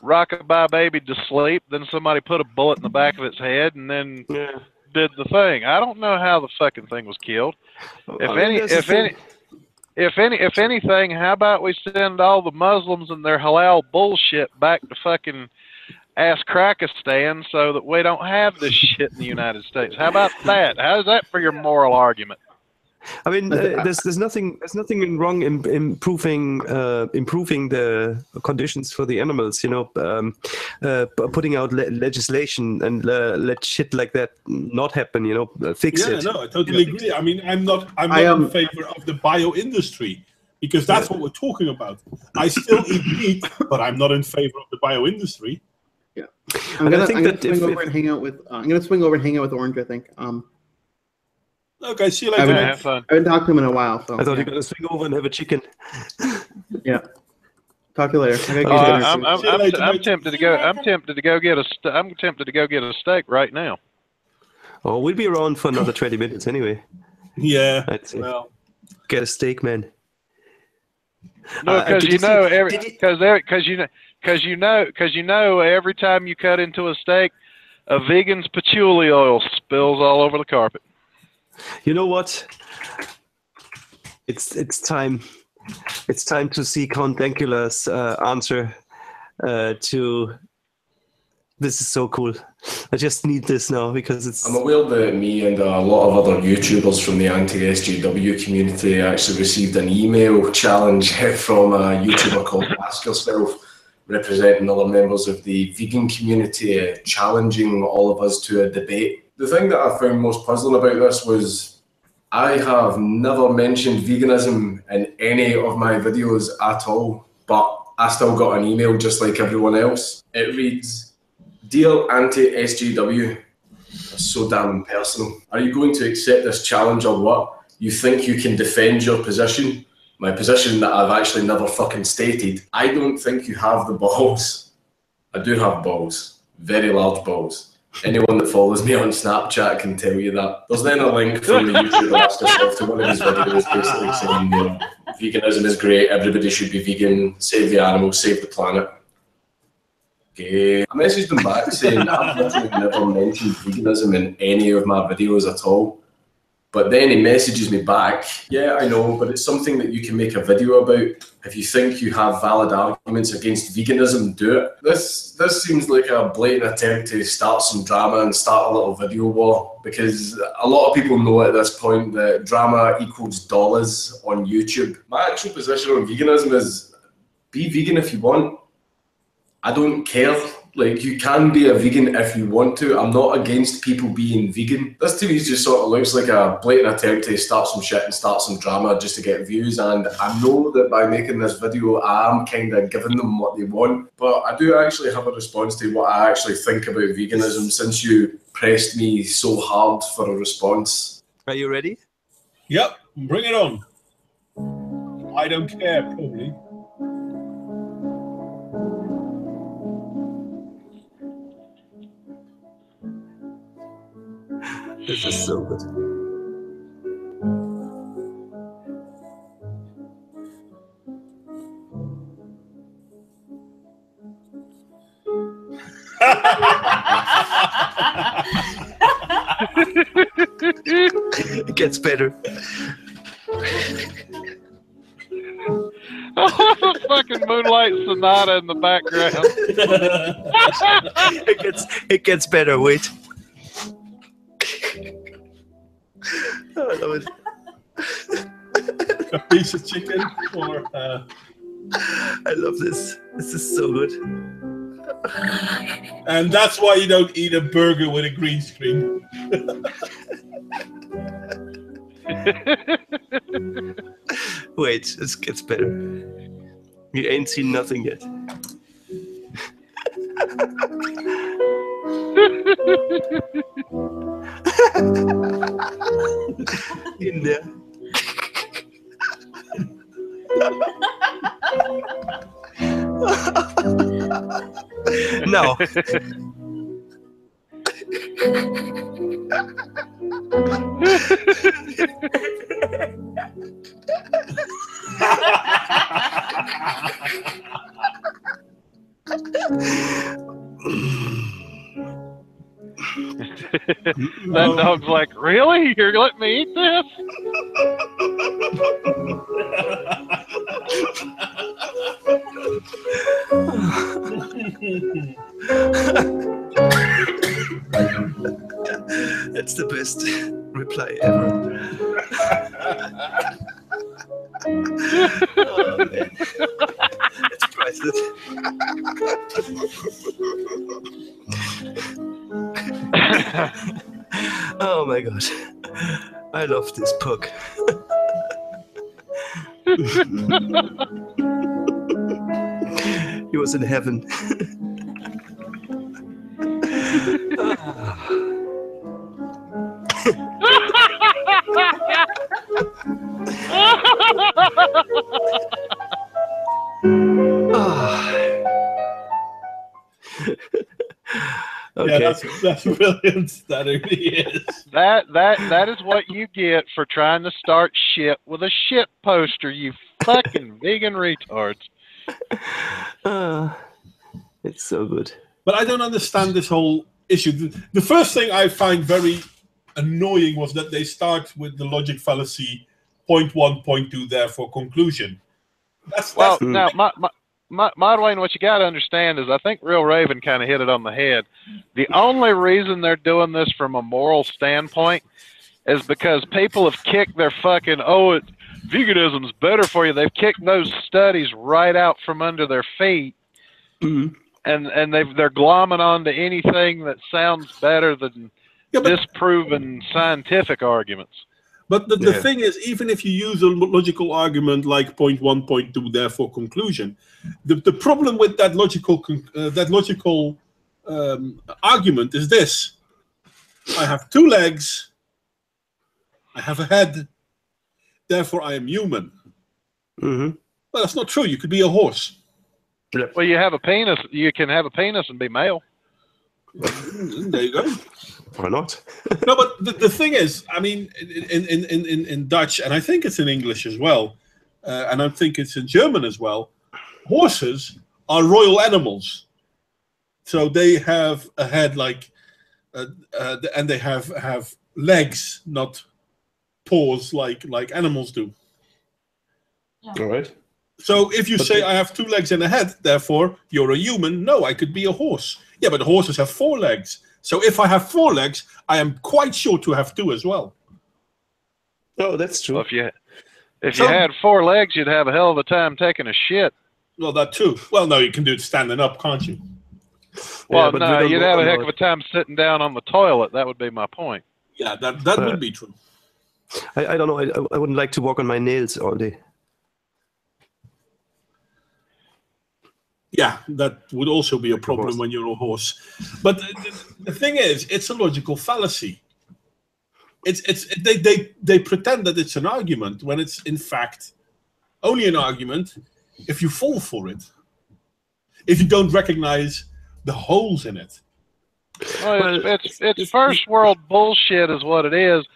rockabye baby to sleep. Then somebody put a bullet in the back of its head and then did the thing. I don't know how the fucking thing was killed. If anything, how about we send all the Muslims and their halal bullshit back to fucking Krakistan so that we don't have this shit in the United States? How about that? How's that for your moral argument? I mean, there's nothing wrong in improving the conditions for the animals. You know, putting out legislation and let shit like that not happen. You know, fix it. Yeah, no, I totally agree. I mean, I'm not in favor of the bio industry because that's what we're talking about. I still eat meat, but I'm not in favor of the bio industry. Yeah, I'm gonna swing over and hang out with Orange. I think. Okay, see you later. Have fun. I haven't talked to him in a while, so I thought you were gonna swing over and have a chicken. Yeah. Talk to you later. I gotta get dinner. I'm tempted to go. I'm tempted to go get a steak right now. Oh, we'll be around for another 20 minutes anyway. Yeah. I'd say. Well, Get a steak, man. No, because you know every time you cut into a steak, a vegan's patchouli oil spills all over the carpet. You know what? It's time. It's time to see Count Dankula's answer to. This is so cool. I just need this now because it's. I'm aware that me and a lot of other YouTubers from the anti-SJW community actually received an email challenge from a YouTuber called Ask Yourself, representing other members of the vegan community, challenging all of us to a debate. The thing that I found most puzzling about this was I have never mentioned veganism in any of my videos at all, but I still got an email just like everyone else. It reads, "Dear anti-SJW, that's so damn personal. Are you going to accept this challenge or what? You think you can defend your position? My position that I've actually never fucking stated. I don't think you have the balls." I do have balls, very large balls. Anyone that follows me on Snapchat can tell you that. There's then a link from the YouTuber Ask Yourself to one of his videos basically saying, you know, veganism is great, everybody should be vegan, save the animals, save the planet. Okay. I messaged him back saying I've literally never mentioned veganism in any of my videos at all. But then he messages me back, yeah, I know, but it's something that you can make a video about. If you think you have valid arguments against veganism, do it. This seems like a blatant attempt to start some drama and start a little video war, because a lot of people know at this point that drama equals dollars on YouTube. My actual position on veganism is be vegan if you want. I don't care. Like, you can be a vegan if you want to. I'm not against people being vegan. This to me just sort of looks like a blatant attempt to start some shit and start some drama just to get views. And I know that by making this video, I'm kind of giving them what they want. But I do actually have a response to what I actually think about veganism, since you pressed me so hard for a response. Are you ready? Yep, bring it on. I don't care, probably. This is so good. It gets better. Fucking Moonlight Sonata in the background. It gets better. Wait. Oh, I love it. A piece of chicken, or I love this. This is so good. and that's why you don't eat a burger with a green screen. Wait, this gets better. You ain't seen nothing yet. In there. No. That dog's like, really? You're letting me eat this? That's the best reply ever. Oh, man. It's priceless. Oh my god. I love this pug. He was in heaven. Okay. Yeah, that's brilliant. That really is. That is what you get for trying to start shit with a shit poster, you fucking vegan retards. It's so good. But I don't understand this whole issue. The first thing I find very annoying was that they start with the logic fallacy, point one, point two, therefore conclusion. Now, Modwayne, what you got to understand is I think Real Raven kind of hit it on the head. The only reason they're doing this from a moral standpoint is because people have kicked their fucking, veganism's better for you. They've kicked those studies right out from under their feet. Mm-hmm. And they're glomming onto anything that sounds better than disproven scientific arguments. But the thing is, even if you use a logical argument like point one, point two, therefore conclusion, the problem with that logical argument is this: I have two legs, I have a head, therefore I am human. Mm-hmm. Well, that's not true. You could be a horse. Well, you have a penis. You can have a penis and be male. There you go. Why not? No, but the thing is, I mean, in Dutch, and I think it's in English as well, and I think it's in German as well, horses are royal animals. So they have a head and they have legs, not paws like animals do. Yeah. All right. So if you say I have 2 legs and a head, therefore you're a human, no, I could be a horse. Yeah, but horses have 4 legs. So if I have 4 legs, I am quite sure to have 2 as well. Oh, that's true. Well, if you had 4 legs, you'd have a hell of a time taking a shit. Well, that too. Well, no, you can do it standing up, can't you? Well, no, you'd have a heck of a time sitting down on the toilet. That would be my point. Yeah, that would be true. I don't know. I wouldn't like to walk on my nails all day. Yeah, that would also be a problem when you're a horse. But the thing is, it's a logical fallacy. They pretend that it's an argument when it's in fact only an argument if you fall for it. If you don't recognize the holes in it. Well, it's first world bullshit is what it is.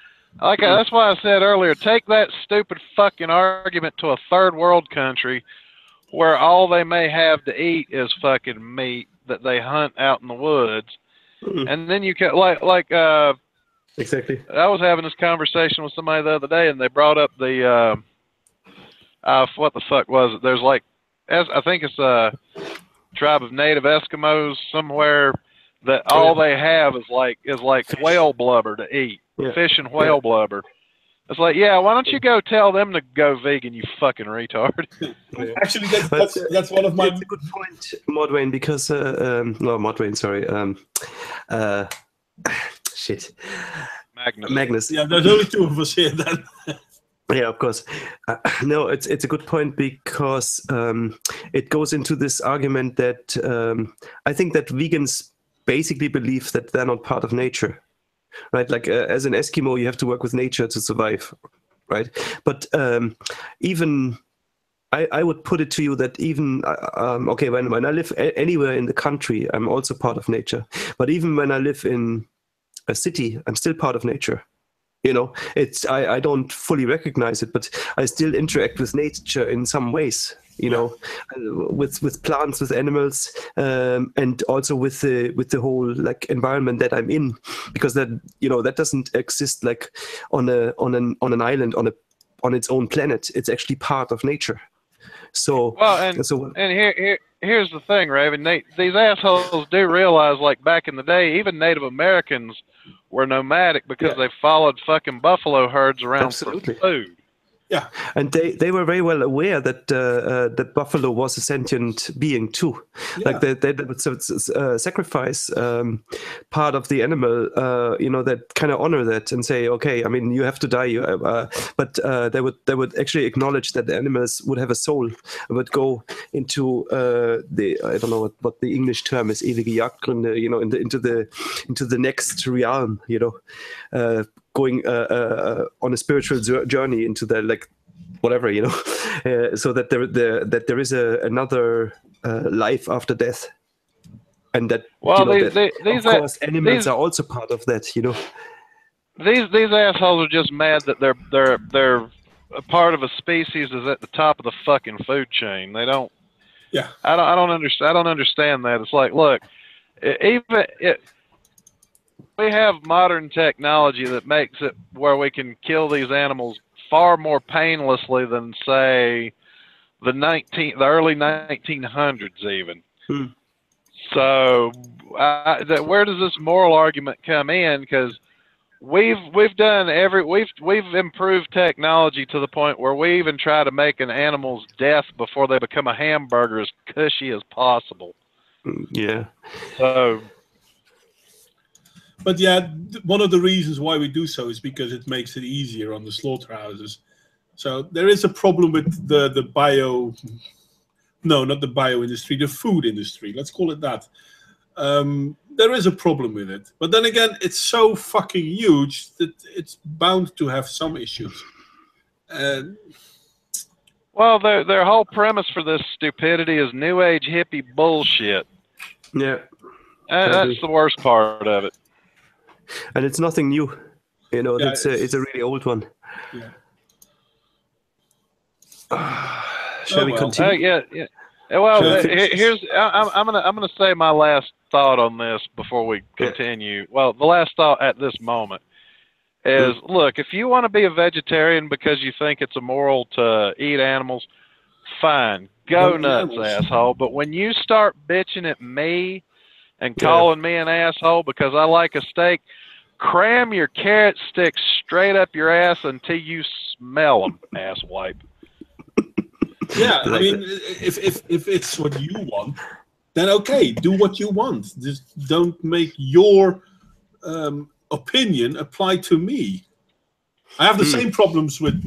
That's why I said earlier, take that stupid fucking argument to a third world country where all they may have to eat is fucking meat that they hunt out in the woods. And then you can exactly. I was having this conversation with somebody the other day, and they brought up the what the fuck was it? There's I think it's a tribe of native Eskimos somewhere that all they have is like whale blubber to eat, fish and whale blubber. It's like, yeah, why don't you go tell them to go vegan, you fucking retard? Actually, that's one of my... It's a good point, Modwayne, because... no, Modwayne, sorry. Shit. Magnus. Yeah, there's only 2 of us here then. Yeah, of course. No, it's a good point because it goes into this argument that I think that vegans basically believe that they're not part of nature. Right, like as an Eskimo, you have to work with nature to survive, right? But even I would put it to you that even okay, when I live anywhere in the country, I'm also part of nature. But even when I live in a city, I'm still part of nature. You know, I don't fully recognize it, but I still interact with nature in some ways. You know, with plants, with animals, and also with the whole like environment that I'm in, because that doesn't exist like on an island on its own planet. It's actually part of nature. So here's the thing, Raven. These assholes do realize, like back in the day, even Native Americans were nomadic because they followed fucking buffalo herds around for food. Yeah, and they were very well aware that that buffalo was a sentient being too. Yeah. Like they would sacrifice part of the animal, that kind of honor that and say, okay, I mean, you have to die. But they would actually acknowledge that the animals would have a soul, would go into I don't know what the English term is, ewige Jagdgründe, into the next realm, going on a spiritual journey into the like whatever, so that there is another life after death, and that of course animals are also part of that. These assholes are just mad that they're a part of a species is at the top of the fucking food chain. They don't. Yeah. I don't understand that. It's like, look, we have modern technology that makes it where we can kill these animals far more painlessly than, say, the early 1900s even. So where does this moral argument come in? Because we've improved technology to the point where we even try to make an animal's death before they become a hamburger as cushy as possible. Yeah. So. But yeah, one of the reasons why we do so is because it makes it easier on the slaughterhouses. So there is a problem with the food industry. Let's call it that. There is a problem with it. But then again, it's so fucking huge that it's bound to have some issues. Well, their whole premise for this stupidity is new age hippie bullshit. Yeah. That's the worst part of it. And it's nothing new, it's a really old one. Yeah. Shall we continue? Yeah. Well, I'm gonna say my last thought on this before we continue. Well, the last thought at this moment is, look, if you want to be a vegetarian because you think it's immoral to eat animals, fine. Go nuts, asshole. But when you start bitching at me and calling me an asshole because I like a steak, cram your carrot sticks straight up your ass until you smell them, asswipe. Yeah, I mean, if it's what you want, then okay, do what you want. Just don't make your opinion apply to me. I have the same problems with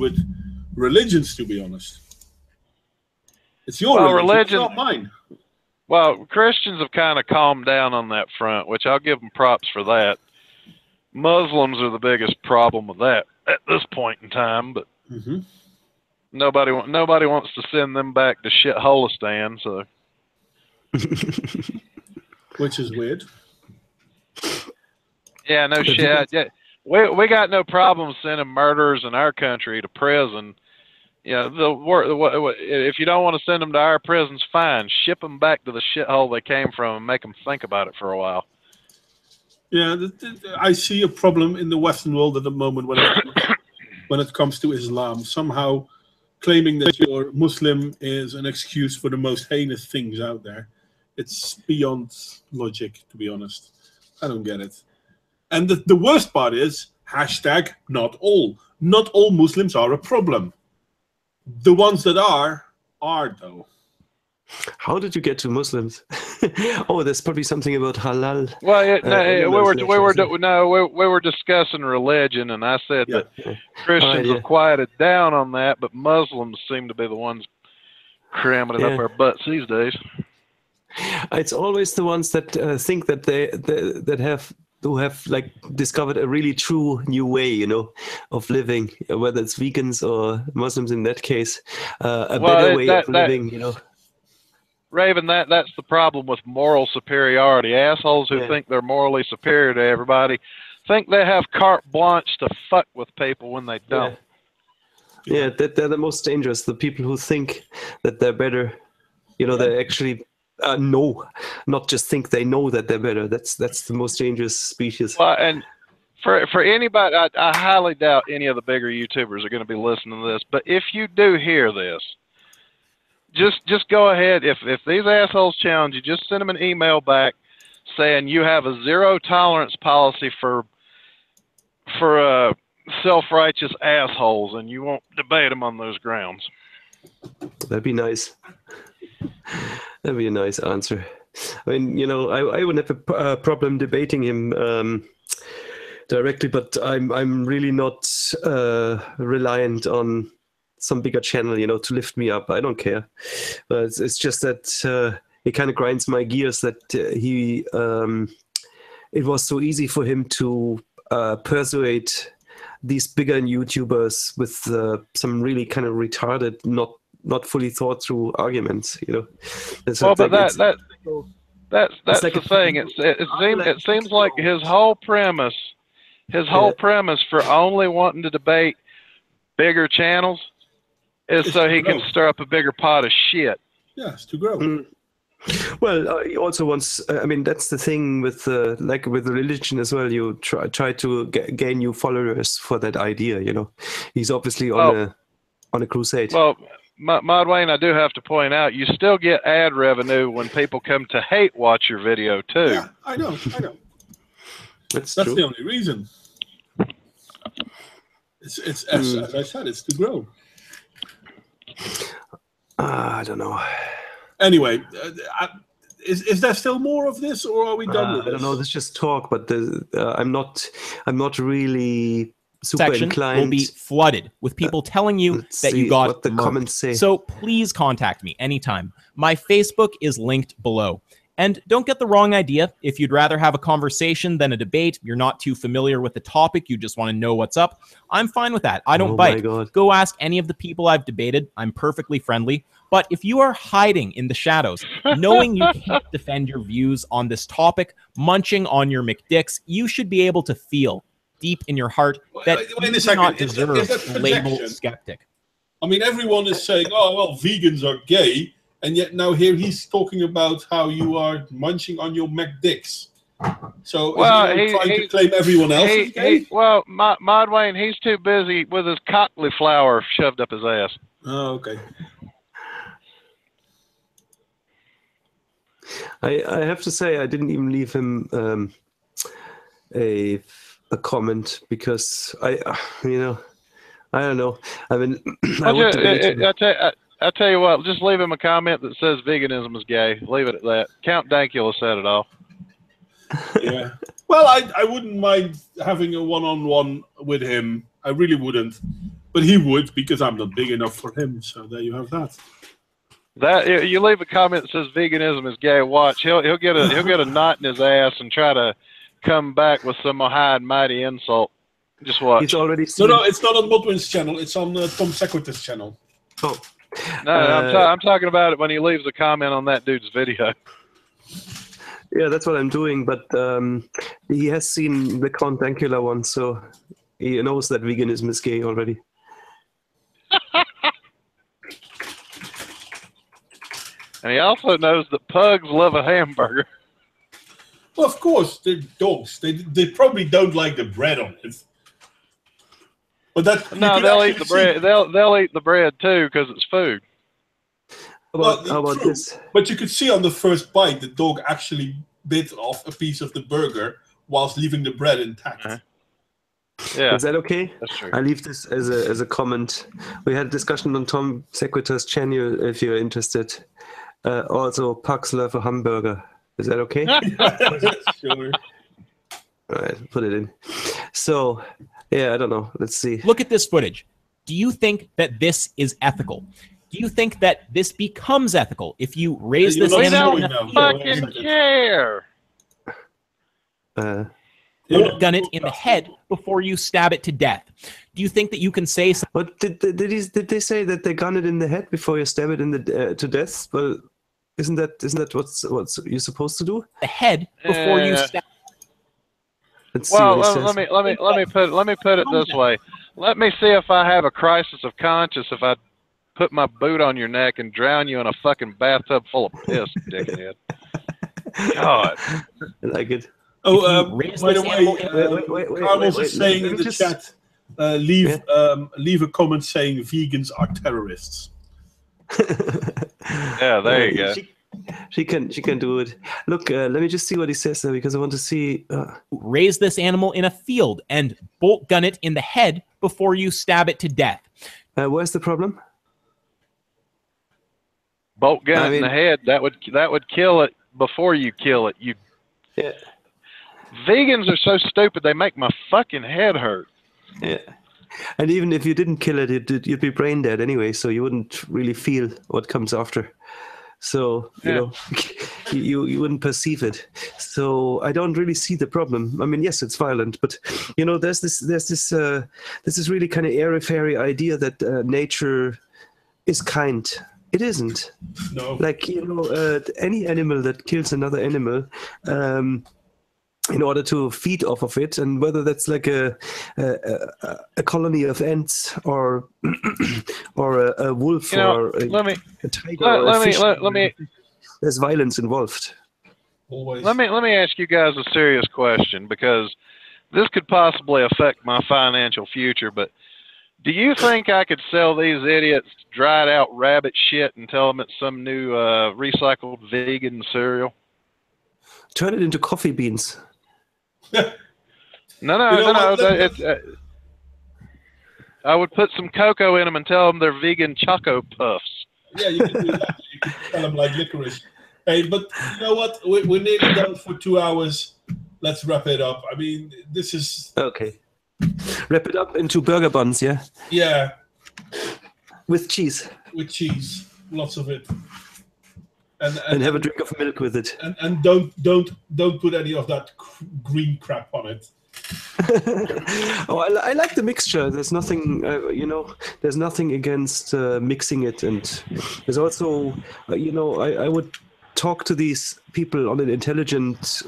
religions, to be honest. It's your religion, it's not mine. Well, Christians have kind of calmed down on that front, which I'll give them props for that. Muslims are the biggest problem with that at this point in time, but nobody wants to send them back to shitholistan, so. Which is weird. Yeah, no shit. Yeah, we got no problem sending murderers in our country to prison. Yeah, if you don't want to send them to our prisons, fine. Ship them back to the shithole they came from and make them think about it for a while. Yeah, I see a problem in the Western world at the moment when it comes to Islam. Somehow claiming that you're Muslim is an excuse for the most heinous things out there. It's beyond logic, to be honest. I don't get it. And the worst part is, hashtag not all. Not all Muslims are a problem. The ones that are though. How did you get to Muslims? Oh, there's probably something about halal. Well, we were discussing religion, and I said that Christians have quieted down on that, but Muslims seem to be the ones cramming it up our butts these days. It's always the ones that think that who have like discovered a really true new way, you know, of living, whether it's vegans or Muslims in that case, better way of living, you know. Raven, that's the problem with moral superiority. Assholes who think they're morally superior to everybody think they have carte blanche to fuck with people when they don't. Yeah, they're the most dangerous. The people who think that they're better, you know, they actually know, not just think they know that they're better. That's the most dangerous species. Well, and for anybody, I highly doubt any of the bigger YouTubers are going to be listening to this. But if you do hear this, just go ahead. If these assholes challenge you, just send them an email back saying you have a zero tolerance policy for self-righteous assholes, and you won't debate them on those grounds. That'd be nice. That'd be a nice answer. I mean, you know, I wouldn't have a problem debating him directly, but I'm really not reliant on some bigger channel, you know, to lift me up. I don't care. But it's just that it kind of grinds my gears that it was so easy for him to persuade these bigger YouTubers with some really kind of retarded, not fully thought through arguments, you know. Well, but that's like the thing. It seems like his whole premise for only wanting to debate bigger channels is so he can stir up a bigger pot of shit. Yes, to grow. Well, he also wants. I mean, that's the thing with like with religion as well. You try to gain new followers for that idea. You know, he's obviously on a crusade. Well, Mod Wayne, I do have to point out, you still get ad revenue when people come to hate watch your video too. Yeah, I know. That's true. the only reason. It's as I said, it's to grow. I don't know. Anyway, is there still more of this, or are we done with this? I don't know. This is just talk, but I'm not really super section inclined. Will be flooded with people telling you that you got what the comments say. So please contact me anytime. My Facebook is linked below. And don't get the wrong idea. If you'd rather have a conversation than a debate, you're not too familiar with the topic, you just want to know what's up, I'm fine with that. I don't bite. Go ask any of the people I've debated. I'm perfectly friendly. But if you are hiding in the shadows, knowing you can't defend your views on this topic, munching on your McDicks, you should be able to feel deep in your heart that you do not deserve the label skeptic. I mean, everyone is saying, oh, well, vegans are gay. And yet now here he's talking about how you are munching on your McDicks. So is he trying to claim everyone else is gay? Mod Wayne, he's too busy with his cauliflower shoved up his ass. Oh, okay. I have to say I didn't even leave him a comment because I don't know. I mean, I tell you what, just leave him a comment that says veganism is gay. Leave it at that. Count Dankula said it all. Yeah. Well, I wouldn't mind having a one-on-one with him. I really wouldn't, but he would because I'm not big enough for him. So there you have that. That you leave a comment that says veganism is gay. Watch, he'll get a knot in his ass and try to come back with some high and mighty insult. Just watch. He's already No, it's not on Modwin's channel. It's on Tom Sequitur's channel. Oh. No, I'm talking about it when he leaves a comment on that dude's video. Yeah, that's what I'm doing, but he has seen the Count Dankula one, so he knows that veganism is gay already. And he also knows that pugs love a hamburger. Well, of course, they're dogs. They probably don't like the bread on it. But they'll eat the bread. They'll eat the bread too because it's food. How about this? But you could see on the first bite, the dog actually bit off a piece of the burger whilst leaving the bread intact. Yeah, is that okay? That's true. I leave this as a comment. We had a discussion on Tom Sequitur's channel if you're interested. Also, pugs love a hamburger. Is that okay? Sure. All right, put it in. So, yeah, I don't know. Let's see. Look at this footage. Do you think that this is ethical? Do you think that this becomes ethical if you raise this animal in a field? Fucking care. Gun it in the head before you stab it to death? Do you think that you can say something? What did they say that they gun it in the head before you stab it in the to death? Well, isn't that what's you're supposed to do? The head before you stab. Let's see what he says. let me put it this way. Let me see if I have a crisis of conscience if I put my boot on your neck and drown you in a fucking bathtub full of piss, dickhead. God. I like it. Oh, by the way, Carlos is saying in the chat, leave a comment saying vegans are terrorists. Yeah, there you go. She can do it. Look, let me just see what he says there because I want to see. Raise this animal in a field and bolt gun it in the head before you stab it to death. Where's the problem? Bolt gun in the head. That would kill it before you kill it. Yeah. Vegans are so stupid. They make my fucking head hurt. Yeah. And even if you didn't kill it, you'd be brain dead anyway, so you wouldn't really feel what comes after. So, you know, you wouldn't perceive it. So I don't really see the problem. I mean, yes, it's violent, but, you know, there's this really kind of airy-fairy idea that nature is kind. It isn't. No. Like, you know, any animal that kills another animal, in order to feed off of it, and whether that's like a colony of ants or a wolf or a tiger. There's violence involved. Always. Let me ask you guys a serious question because this could possibly affect my financial future. But do you think I could sell these idiots dried out rabbit shit and tell them it's some new recycled vegan cereal? Turn it into coffee beans. No. I would put some cocoa in them and tell them they're vegan Choco Puffs. Yeah, you can do that. You can tell them like licorice. Hey, but you know what? We're nearly done for 2 hours. Let's wrap it up. I mean, this is... Okay. Wrap it up into burger buns, yeah? Yeah. With cheese. With cheese. Lots of it. And have a drink of milk with it. And don't put any of that green crap on it. Oh, I like the mixture. There's nothing, there's nothing against mixing it, and there's also, I would talk to these people on an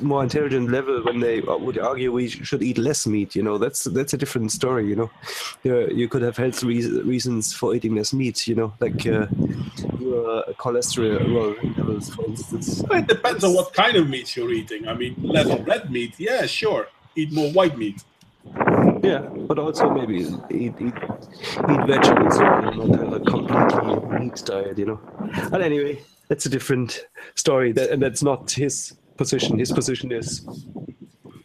more intelligent level when they would argue we should eat less meat. You know, that's a different story. You know, you could have health reasons for eating less meat. You know, like your cholesterol levels, for instance. It depends on what kind of meat you're eating. I mean, less red meat, yeah, sure. Eat more white meat. Yeah, but also maybe eat vegetables, not a completely meat diet, you know. But anyway, that's a different story, and that's not his position. His position is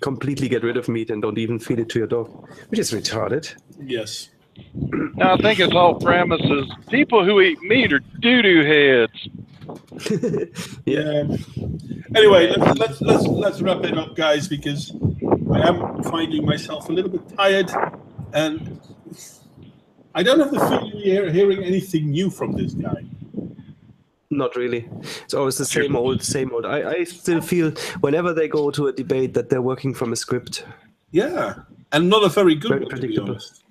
completely get rid of meat and don't even feed it to your dog, which is retarded. Yes. Now, I think his whole premise is people who eat meat are doo-doo heads. Yeah. Anyway, let's wrap it up, guys, because I am finding myself a little bit tired, and I don't have the feeling we're hearing anything new from this guy. Not really. It's always the same old. I still feel whenever they go to a debate that they're working from a script. Yeah, and not a very good one, predictable. to be honest.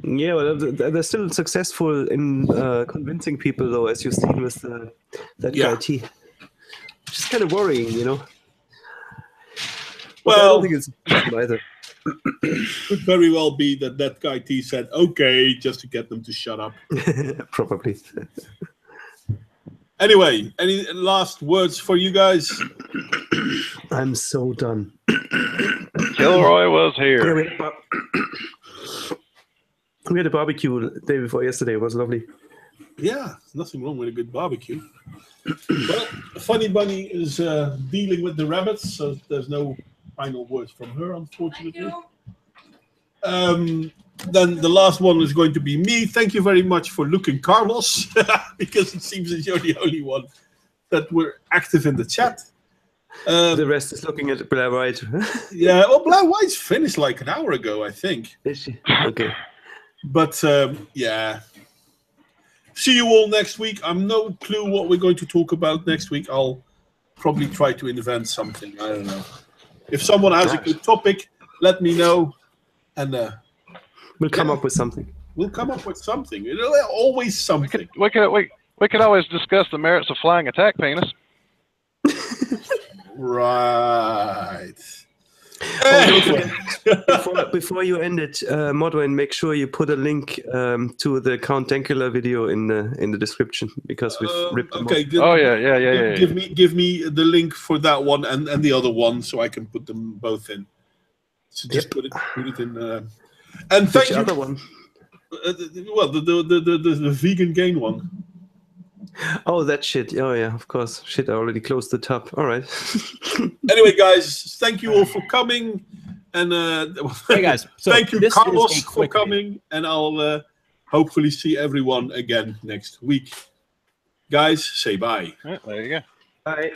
Yeah, well, they're still successful in convincing people, though, as you've seen with that guy T. Which is kind of worrying, you know. Well, I don't think it's either. Could very well be that guy T said, okay, just to get them to shut up. Probably. Anyway, any last words for you guys? I'm so done. Kilroy was here. We had a barbecue the day before yesterday. It was lovely. Yeah, nothing wrong with a good barbecue. Well, Funny Bunny is dealing with the rabbits, so there's no final words from her, unfortunately. Then the last one is going to be me. Thank you very much for looking, Carlos, because it seems that you're the only one that were active in the chat. The rest is looking at Blair White. Yeah, well, Blair White's finished like an hour ago, I think. Is she? Okay. But, yeah. See you all next week. I'm no clue what we're going to talk about next week. I'll probably try to invent something. I don't know. If someone has a good topic, let me know. And we'll come up with something. We'll come up with something. You know, always something. We could always discuss the merits of flying attack penis. Right. Before you end it, Modwin, make sure you put a link to the Count Dankula video in the description, because we've ripped them off. Oh yeah. Give me the link for that one and the other one, so I can put them both in. So just put it in. And thank you. Other one. Well, the vegan gain one. Oh, that shit. Oh, yeah, of course. Shit, I already closed the tab. All right. Anyway, guys, thank you all for coming. And hey, guys. So thank you, Carlos, for coming. And I'll hopefully see everyone again next week. Guys, say bye. There you go. Bye.